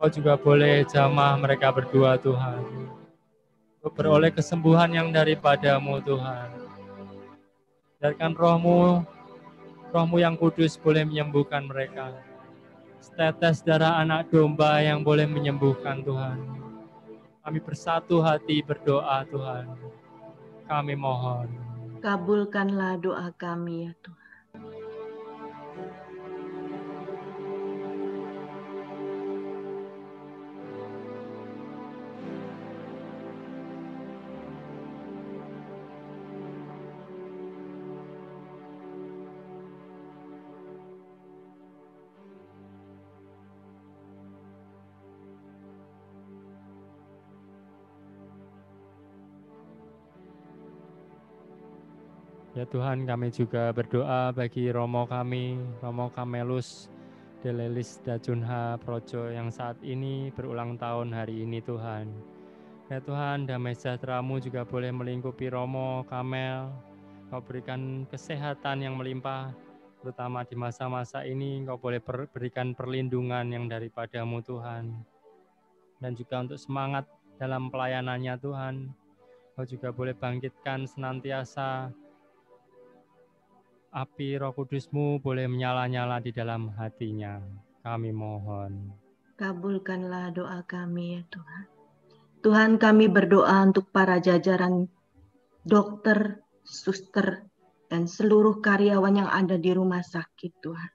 Speaker 1: Kau juga boleh jamah mereka berdua Tuhan, untuk beroleh kesembuhan yang daripada-Mu Tuhan. Biarkan Roh-Mu yang kudus boleh menyembuhkan mereka. Setetes darah anak domba yang boleh menyembuhkan Tuhan. Kami bersatu hati berdoa Tuhan. Kami mohon.
Speaker 4: Kabulkanlah doa kami ya Tuhan.
Speaker 1: Ya Tuhan, kami juga berdoa bagi Romo kami, Romo Kamelus Delelis Dajunha Projo yang saat ini berulang tahun hari ini Tuhan. Ya Tuhan, damai sejahtera-Mu juga boleh melingkupi Romo, Kamel. Kau berikan kesehatan yang melimpah, terutama di masa-masa ini. Kau boleh berikan perlindungan yang daripada-Mu Tuhan. Dan juga untuk semangat dalam pelayanannya Tuhan. Kau juga boleh bangkitkan senantiasa api Roh Kudus-Mu boleh menyala-nyala di dalam hatinya. Kami mohon.
Speaker 4: Kabulkanlah doa kami ya Tuhan. Tuhan, kami berdoa untuk para jajaran dokter, suster, dan seluruh karyawan yang ada di rumah sakit Tuhan.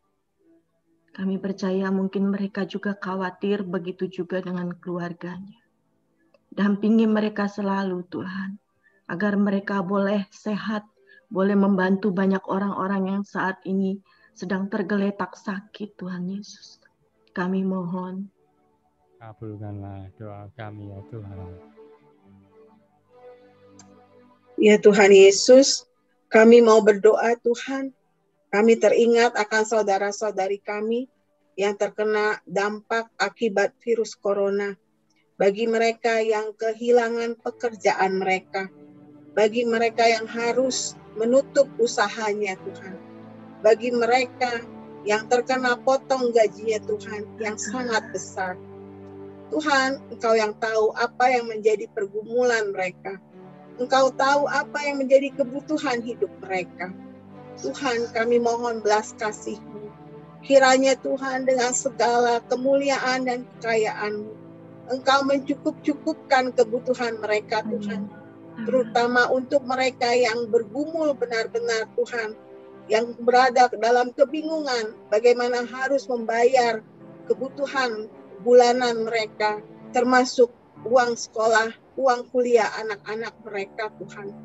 Speaker 4: Kami percaya mungkin mereka juga khawatir, begitu juga dengan keluarganya. Dampingi mereka selalu Tuhan, agar mereka boleh sehat, boleh membantu banyak orang-orang yang saat ini sedang tergeletak sakit Tuhan Yesus. Kami mohon.
Speaker 1: Kabulkanlah doa kami ya Tuhan.
Speaker 6: Ya Tuhan Yesus, kami mau berdoa Tuhan. Kami teringat akan saudara-saudari kami yang terkena dampak akibat virus corona. Bagi mereka yang kehilangan pekerjaan mereka. Bagi mereka yang harus menutup usahanya Tuhan. Bagi mereka yang terkena potong gajinya Tuhan yang sangat besar. Tuhan, Engkau yang tahu apa yang menjadi pergumulan mereka. Engkau tahu apa yang menjadi kebutuhan hidup mereka. Tuhan, kami mohon belas kasih-Mu. Kiranya Tuhan dengan segala kemuliaan dan kekayaan-Mu, Engkau mencukup-cukupkan kebutuhan mereka Tuhan. Terutama untuk mereka yang bergumul benar-benar Tuhan. Yang berada dalam kebingungan bagaimana harus membayar kebutuhan bulanan mereka, termasuk uang sekolah, uang kuliah anak-anak mereka Tuhan.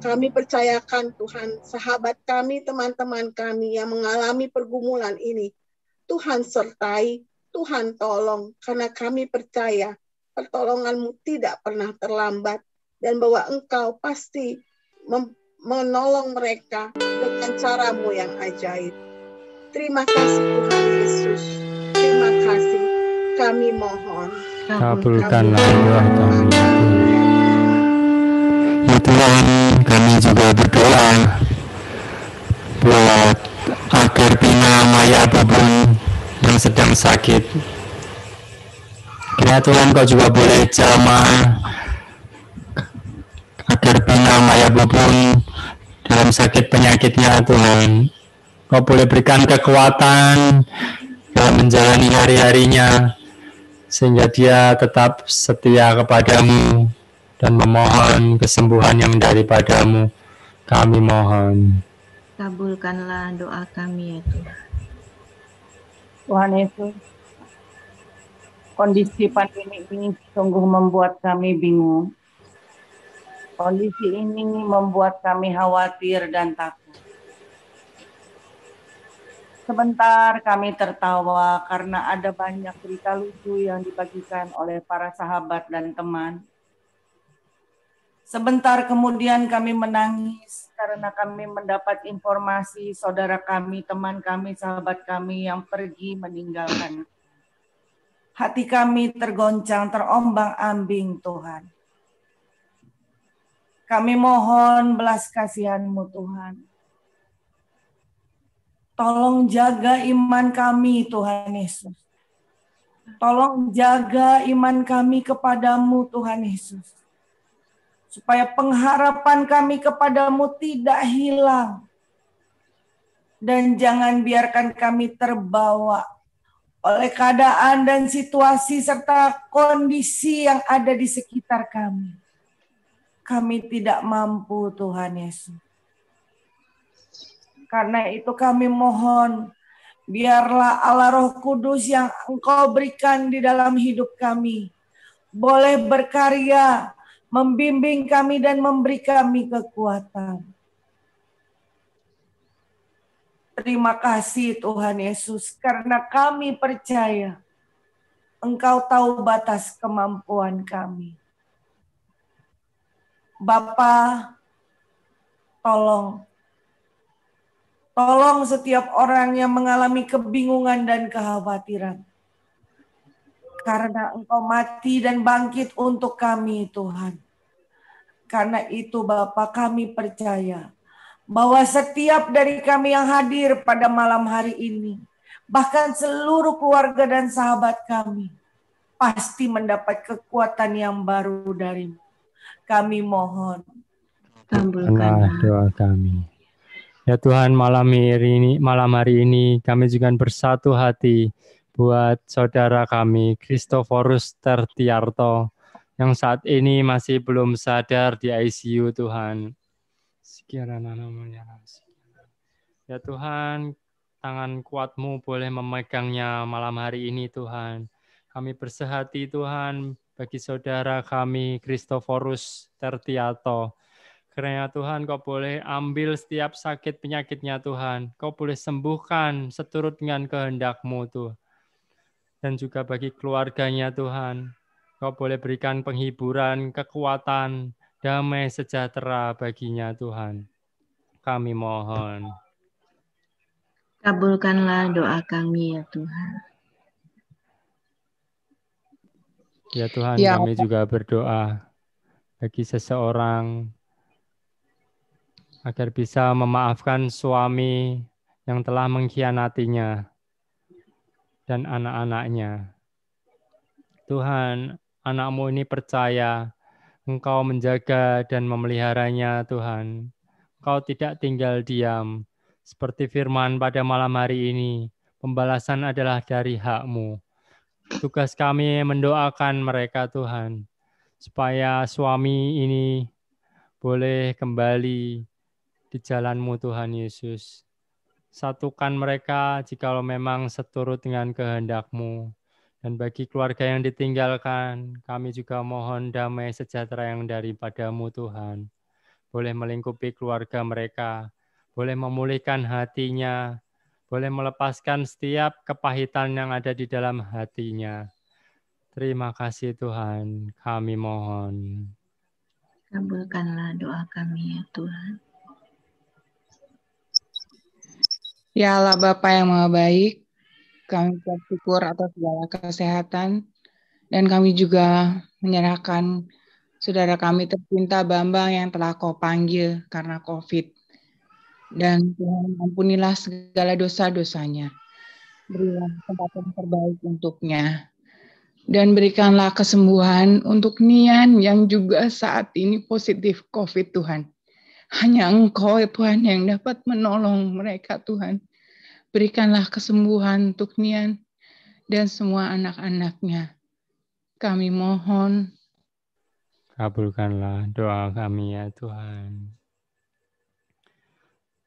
Speaker 6: Kami percayakan Tuhan, sahabat kami, teman-teman kami yang mengalami pergumulan ini, Tuhan sertai, Tuhan tolong, karena kami percaya pertolongan-Mu tidak pernah terlambat, dan bahwa Engkau pasti menolong mereka dengan cara-Mu yang ajaib. Terima kasih Tuhan Yesus, terima kasih. Kami mohon.
Speaker 1: Kabulkanlah doa kami.
Speaker 7: Ya Tuhan, kami juga berdoa buat agar Pina Maya Bubun yang sedang sakit. Kiranya Tuhan Kau juga boleh jamah agar Pina Maya Bubun dalam sakit penyakitnya Tuhan. Kau boleh berikan kekuatan dalam menjalani hari-harinya, sehingga dia tetap setia kepadamu dan memohon kesembuhan yang daripada-Mu. Kami mohon.
Speaker 4: Kabulkanlah doa kami ya Tuhan.
Speaker 8: Tuhan Yesus, kondisi pandemi ini sungguh membuat kami bingung. Kondisi ini membuat kami khawatir dan takut. Sebentar kami tertawa karena ada banyak berita lucu yang dibagikan oleh para sahabat dan teman. Sebentar kemudian kami menangis karena kami mendapat informasi saudara kami, teman kami, sahabat kami yang pergi meninggalkan. Hati kami tergoncang, terombang-ambing Tuhan. Kami mohon belas kasihan-Mu Tuhan. Tolong jaga iman kami Tuhan Yesus. Tolong jaga iman kami kepadamu Tuhan Yesus. Supaya pengharapan kami kepadamu tidak hilang. Dan jangan biarkan kami terbawa oleh keadaan dan situasi serta kondisi yang ada di sekitar kami. Kami tidak mampu Tuhan Yesus. Karena itu kami mohon, biarlah Allah Roh Kudus yang Engkau berikan di dalam hidup kami, boleh berkarya, membimbing kami dan memberi kami kekuatan. Terima kasih Tuhan Yesus, karena kami percaya Engkau tahu batas kemampuan kami. Bapa, Tolong setiap orang yang mengalami kebingungan dan kekhawatiran. karena Engkau mati dan bangkit untuk kami, Tuhan. Karena itu Bapa, kami percaya bahwa setiap dari kami yang hadir pada malam hari ini, bahkan seluruh keluarga dan sahabat kami, pasti mendapat kekuatan yang baru dari-Mu. Kami mohon,
Speaker 1: kabulkanlah doa kami. Ya Tuhan, malam hari ini kami juga bersatu hati buat saudara kami, Kristoforus Tertiarto, yang saat ini masih belum sadar di ICU, Tuhan. Ya Tuhan, tangan kuat-Mu boleh memegangnya malam hari ini, Tuhan. Kami bersehati, Tuhan, bagi saudara kami, Kristoforus Tertiarto. Karena Tuhan, Kau boleh ambil setiap sakit penyakitnya, Tuhan. Kau boleh sembuhkan seturut dengan kehendak-Mu, Tuhan. Dan juga bagi keluarganya, Tuhan. Kau boleh berikan penghiburan, kekuatan, damai sejahtera baginya, Tuhan. Kami mohon.
Speaker 4: Kabulkanlah doa kami ya Tuhan.
Speaker 1: Ya Tuhan,
Speaker 9: Ya,
Speaker 1: kami juga berdoa bagi seseorang agar bisa memaafkan suami yang telah mengkhianatinya dan anak-anaknya. Tuhan, anak-Mu ini percaya Engkau menjaga dan memeliharanya, Tuhan. Engkau tidak tinggal diam. Seperti firman pada malam hari ini, pembalasan adalah dari hak-Mu. Tugas kami mendoakan mereka, Tuhan, supaya suami ini boleh kembali di jalan-Mu, Tuhan Yesus. Satukan mereka jikalau memang seturut dengan kehendak-Mu. Dan bagi keluarga yang ditinggalkan, kami juga mohon damai sejahtera yang daripada-Mu, Tuhan. Boleh melingkupi keluarga mereka, boleh memulihkan hatinya, boleh melepaskan setiap kepahitan yang ada di dalam hatinya. Terima kasih Tuhan, kami mohon.
Speaker 4: Kabulkanlah doa kami ya Tuhan.
Speaker 9: Ya Allah Bapa yang Maha Baik, kami bersyukur atas segala kesehatan dan kami juga menyerahkan saudara kami tercinta Bambang yang telah Kau panggil karena COVID. Dan Tuhan ampunilah segala dosa-dosanya. Berilah tempat yang terbaik untuknya. Dan berikanlah kesembuhan untuk Nian yang juga saat ini positif COVID Tuhan. Hanya Engkau Tuhan yang dapat menolong mereka Tuhan. Berikanlah kesembuhan untuk Nian dan semua anak-anaknya. Kami mohon.
Speaker 1: Kabulkanlah doa kami ya Tuhan.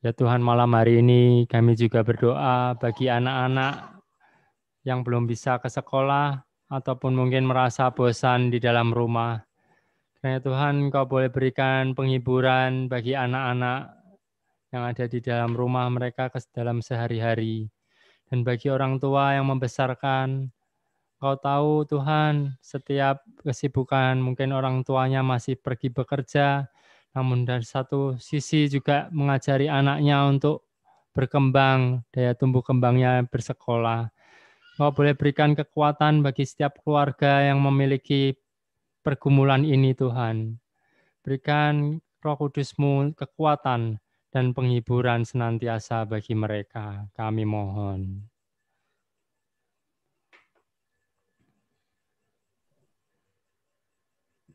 Speaker 1: Ya Tuhan, malam hari ini kami juga berdoa bagi anak-anak yang belum bisa ke sekolah ataupun mungkin merasa bosan di dalam rumah. Karena Tuhan, Kau boleh berikan penghiburan bagi anak-anak yang ada di dalam rumah mereka dalam sehari-hari. Dan bagi orang tua yang membesarkan, Kau tahu Tuhan, setiap kesibukan mungkin orang tuanya masih pergi bekerja, namun dari satu sisi juga mengajari anaknya untuk berkembang, daya tumbuh kembangnya bersekolah. Kau boleh berikan kekuatan bagi setiap keluarga yang memiliki pergumulan ini Tuhan. Berikan Roh Kudus-Mu kekuatan dan penghiburan senantiasa bagi mereka. Kami mohon.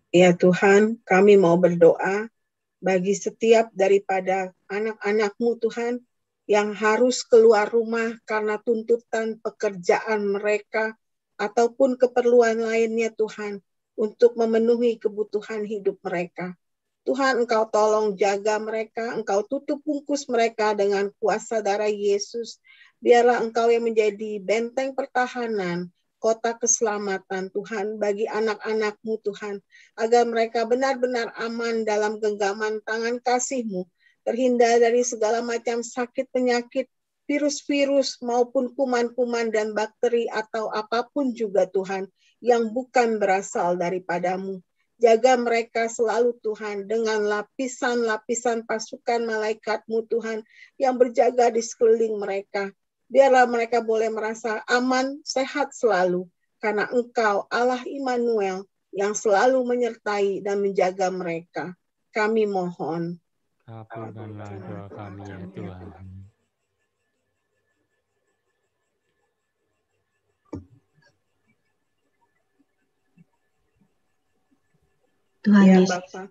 Speaker 6: Ya Tuhan, kami mau berdoa bagi setiap daripada anak-anak-Mu Tuhan yang harus keluar rumah karena tuntutan pekerjaan mereka ataupun keperluan lainnya Tuhan untuk memenuhi kebutuhan hidup mereka. Tuhan, Engkau tolong jaga mereka, Engkau tutup bungkus mereka dengan kuasa darah Yesus. Biarlah Engkau yang menjadi benteng pertahanan, kota keselamatan Tuhan bagi anak-anak-Mu Tuhan, agar mereka benar-benar aman dalam genggaman tangan kasih-Mu, terhindar dari segala macam sakit penyakit, virus-virus maupun kuman-kuman dan bakteri atau apapun juga Tuhan, yang bukan berasal daripada-Mu. Jaga mereka selalu Tuhan dengan lapisan-lapisan pasukan malaikat-Mu Tuhan yang berjaga di sekeliling mereka. Biarlah mereka boleh merasa aman, sehat selalu. karena Engkau Allah Immanuel yang selalu menyertai dan menjaga mereka. Kami mohon.
Speaker 1: Kabulkanlah doa kami ya Tuhan.
Speaker 4: Tuhan
Speaker 6: Ya
Speaker 4: Yesus.
Speaker 6: Bapak.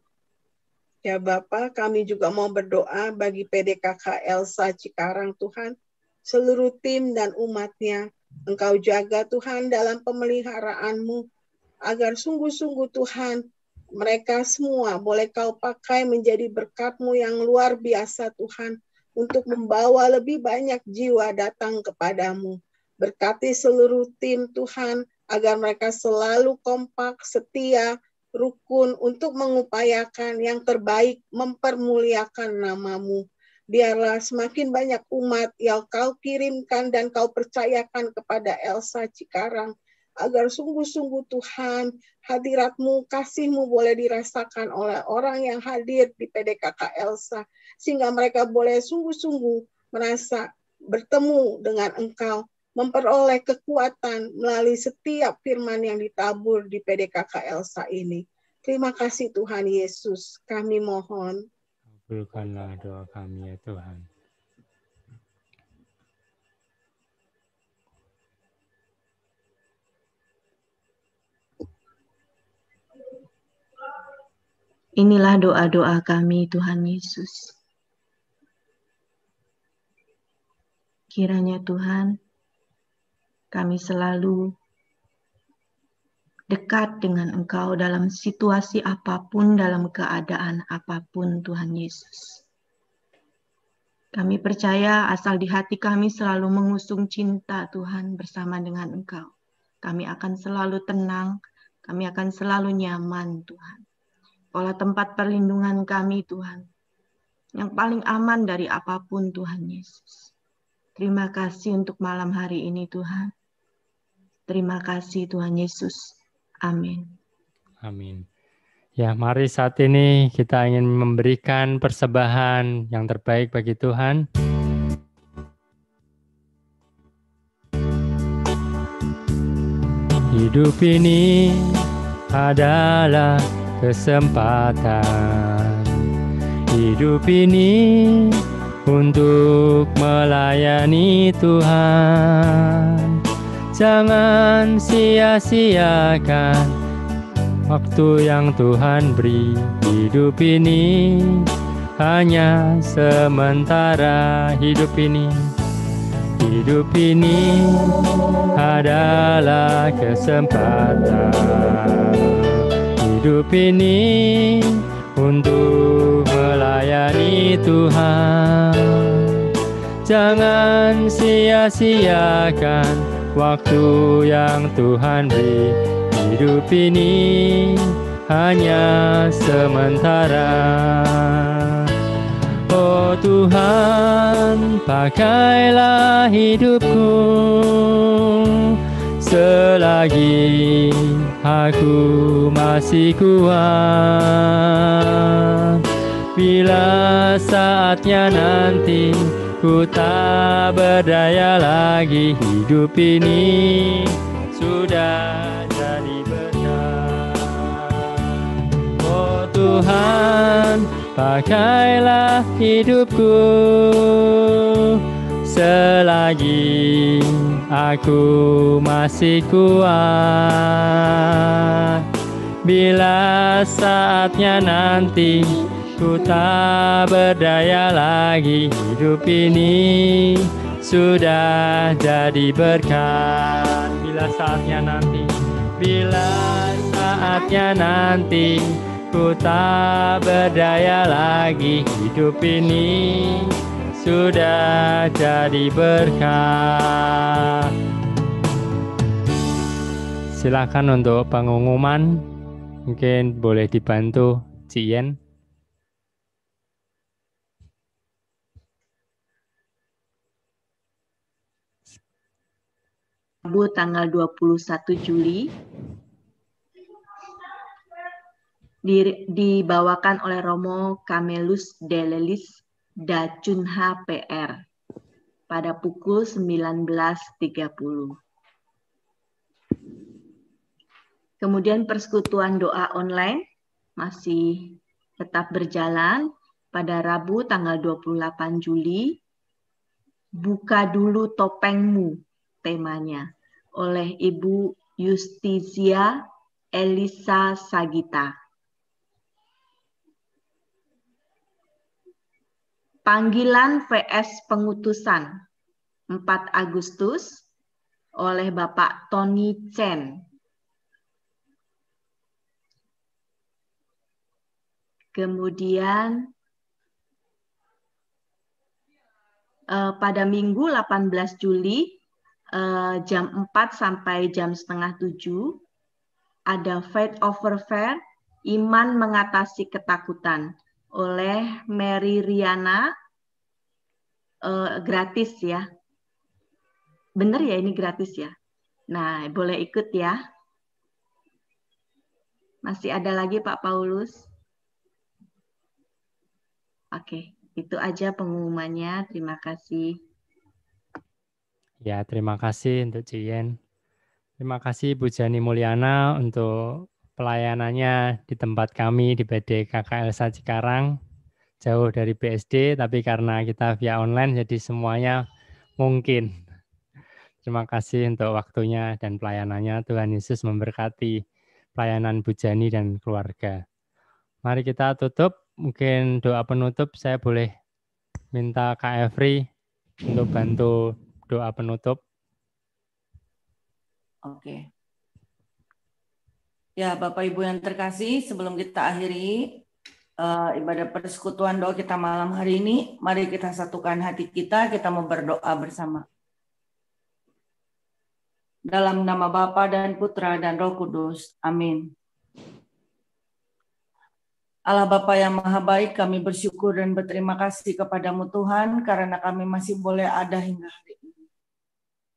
Speaker 6: Ya Bapak, kami juga mau berdoa bagi PDKK Elsa Cikarang Tuhan. Seluruh tim dan umatnya, Engkau jaga Tuhan dalam pemeliharaanmu, agar sungguh-sungguh Tuhan, mereka semua boleh Kau pakai menjadi berkat-Mu yang luar biasa Tuhan, untuk membawa lebih banyak jiwa datang kepadamu. Berkati seluruh tim Tuhan, agar mereka selalu kompak, setia, rukun untuk mengupayakan yang terbaik, mempermuliakan nama-Mu. Biarlah semakin banyak umat yang Kau kirimkan dan Kau percayakan kepada Elsa Cikarang, agar sungguh-sungguh Tuhan, hadirat-Mu, kasih-Mu boleh dirasakan oleh orang yang hadir di PDKK Elsa, sehingga mereka boleh sungguh-sungguh merasa bertemu dengan Engkau, memperoleh kekuatan melalui setiap firman yang ditabur di PDKK Elsa ini. Terima kasih Tuhan Yesus, kami mohon.
Speaker 1: Kabulkanlah doa kami ya Tuhan.
Speaker 4: Inilah doa-doa kami Tuhan Yesus. Kiranya Tuhan, kami selalu dekat dengan Engkau dalam situasi apapun, dalam keadaan apapun Tuhan Yesus. Kami percaya asal di hati kami selalu mengusung cinta Tuhan bersama dengan Engkau. Kami akan selalu tenang, kami akan selalu nyaman Tuhan. Olah tempat perlindungan kami Tuhan, yang paling aman dari apapun Tuhan Yesus. Terima kasih untuk malam hari ini Tuhan. Terima kasih Tuhan Yesus. Amin.
Speaker 1: Amin. Ya, mari saat ini kita ingin memberikan persembahan yang terbaik bagi Tuhan. Hidup ini adalah kesempatan. Hidup ini untuk melayani Tuhan. Jangan sia-siakan waktu yang Tuhan beri. Hidup ini hanya sementara. Hidup ini adalah kesempatan. Hidup ini untuk melayani Tuhan. Jangan sia-siakan waktu yang Tuhan beri. Hidup ini hanya sementara. Oh Tuhan, pakailah hidupku selagi aku masih kuat. Bila saatnya nanti ku tak berdaya lagi, hidup ini sudah jadi berkat. Oh Tuhan, pakailah hidupku selagi aku masih kuat. Bila saatnya nanti ku tak berdaya lagi, hidup ini sudah jadi berkat. Bila saatnya nanti ku tak berdaya lagi, hidup ini sudah jadi berkat. Silakan untuk pengumuman, mungkin boleh dibantu Cien.
Speaker 4: Rabu tanggal 21 Juli dibawakan oleh Romo Camelus Delelis Dacunha PR pada pukul 19.30. Kemudian persekutuan doa online masih tetap berjalan pada Rabu tanggal 28 Juli. Buka dulu topengmu temanya oleh Ibu Justisia Elisa Sagita. Panggilan VS Pengutusan 4 Agustus oleh Bapak Tony Chen. Kemudian pada Minggu 18 Juli jam 4 sampai jam setengah 7 ada Faith Over Fear, Iman Mengatasi Ketakutan oleh Mary Riana, gratis ya. Bener ya ini gratis ya. Nah, boleh ikut ya. Masih ada lagi Pak Paulus? Oke, itu aja pengumumannya. Terima kasih.
Speaker 1: Ya, terima kasih untuk Cien. Terima kasih Bu Jani Mulyana untuk pelayanannya di tempat kami di PD KK Elsa Cikarang. Jauh dari BSD, tapi karena kita via online, jadi semuanya mungkin. Terima kasih untuk waktunya dan pelayanannya. Tuhan Yesus memberkati pelayanan Bu Jani dan keluarga. Mari kita tutup. Mungkin doa penutup saya boleh minta Kak Evri untuk bantu doa penutup.
Speaker 8: Oke. Ya, Bapak Ibu yang terkasih, sebelum kita akhiri ibadah persekutuan doa kita malam hari ini, mari kita satukan hati kita mau berdoa bersama. Dalam nama Bapa dan Putra dan Roh Kudus. Amin. Allah Bapa yang Maha Baik, kami bersyukur dan berterima kasih kepadamu Tuhan, karena kami masih boleh ada hingga hari ini.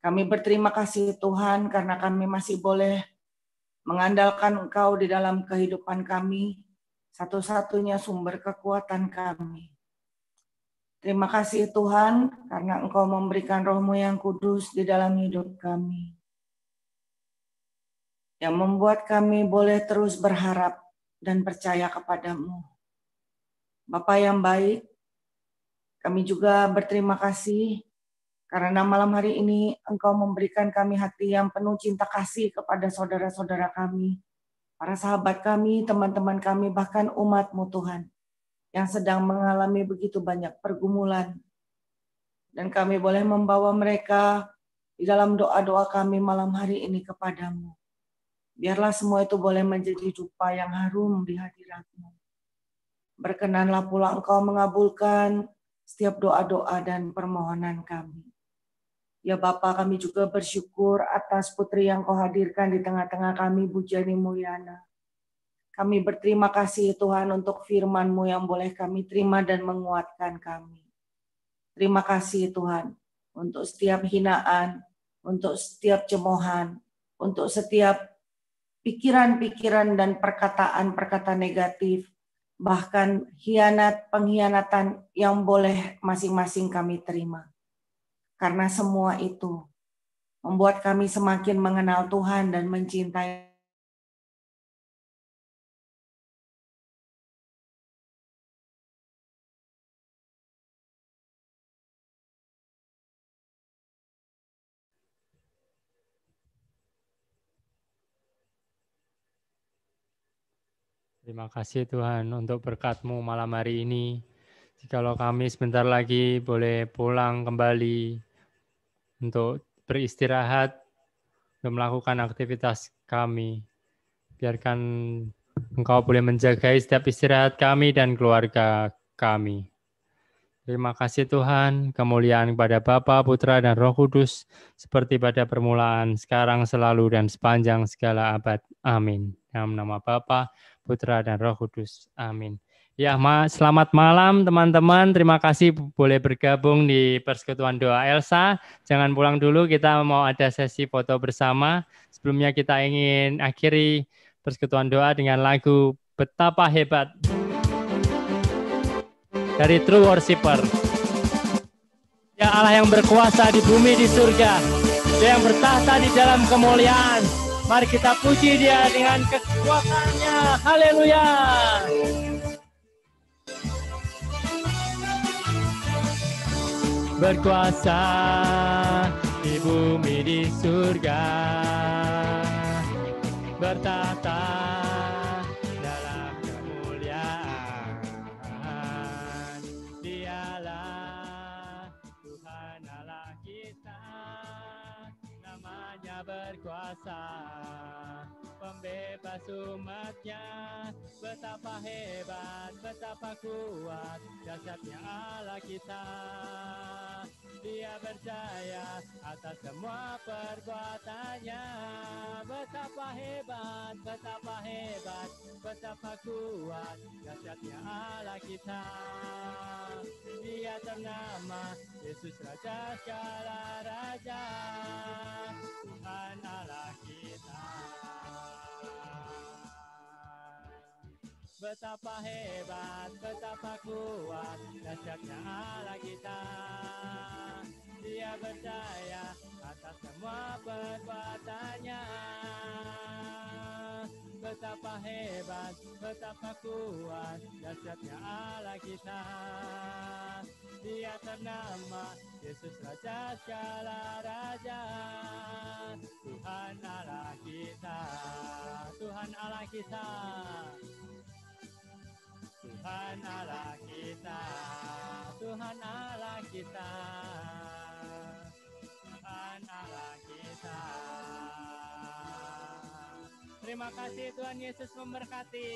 Speaker 8: Kami berterima kasih Tuhan, karena kami masih boleh mengandalkan Engkau di dalam kehidupan kami, satu-satunya sumber kekuatan kami. Terima kasih Tuhan, karena Engkau memberikan Roh-Mu yang kudus di dalam hidup kami, yang membuat kami boleh terus berharap dan percaya kepadamu. Bapa yang baik, kami juga berterima kasih karena malam hari ini Engkau memberikan kami hati yang penuh cinta kasih kepada saudara-saudara kami, para sahabat kami, teman-teman kami, bahkan umat-Mu Tuhan, yang sedang mengalami begitu banyak pergumulan. Dan kami boleh membawa mereka di dalam doa-doa kami malam hari ini kepadamu. Biarlah semua itu boleh menjadi dupa yang harum di hadirat-Mu. Berkenanlah pula Engkau mengabulkan setiap doa-doa dan permohonan kami. Ya Bapa, kami juga bersyukur atas putri yang Kau hadirkan di tengah-tengah kami, Bu Jani Mulyana. Kami berterima kasih Tuhan untuk firman-Mu yang boleh kami terima dan menguatkan kami. Terima kasih Tuhan untuk setiap hinaan, untuk setiap cemoohan, untuk setiap pikiran-pikiran dan perkataan-perkataan negatif, bahkan pengkhianatan yang boleh masing-masing kami terima. Karena semua itu membuat kami semakin mengenal Tuhan dan mencintai.
Speaker 1: Terima kasih Tuhan untuk berkat-Mu malam hari ini. Jikalau kami sebentar lagi boleh pulang kembali untuk beristirahat, untuk melakukan aktivitas kami. Biarkan Engkau boleh menjagai setiap istirahat kami dan keluarga kami. Terima kasih Tuhan, kemuliaan kepada Bapa, Putra, dan Roh Kudus, seperti pada permulaan, sekarang, selalu, dan sepanjang segala abad. Amin. Dalam nama Bapa, Putra, dan Roh Kudus. Amin. Ya, selamat malam teman-teman. Terima kasih boleh bergabung di Persekutuan Doa Elsa. Jangan pulang dulu, kita mau ada sesi foto bersama. Sebelumnya kita ingin akhiri Persekutuan Doa dengan lagu Betapa Hebat dari True Worshipper. Ya Allah yang berkuasa di bumi di surga, Dia yang bertahta di dalam kemuliaan, Mari kita puji Dia dengan kekuatannya. Haleluya. Berkuasa di bumi di surga, bertata dalam kemuliaan. Dialah Tuhan Allah kita, namanya berkuasa, pembebas umatnya. Betapa hebat, betapa kuat dahsyatnya Allah kita. Dia berjaya atas semua perbuatannya. Betapa hebat, betapa kuat dahsyatnya Allah kita. Dia ternama Yesus Raja segala raja, Tuhan Allah kita. Betapa hebat, betapa kuat dahsyatnya Allah kita. Dia berjaya atas semua perbuatannya. Betapa hebat, betapa kuat dahsyatnya Allah kita. Dia ternama Yesus Raja segala raja, Tuhan Allah kita. Tuhan Allah kita. Tuhan Allah kita, Tuhan Allah kita, Tuhan Allah kita. Terima kasih, Tuhan Yesus memberkati.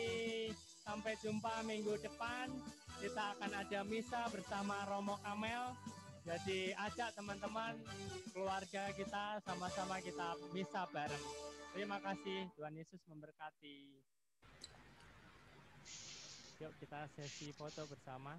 Speaker 1: Sampai jumpa minggu depan. Kita akan ada misa bersama Romo Kamel. Jadi ajak teman-teman, keluarga kita, sama-sama kita misa bareng. Terima kasih, Tuhan Yesus memberkati. Yuk kita sesi foto bersama.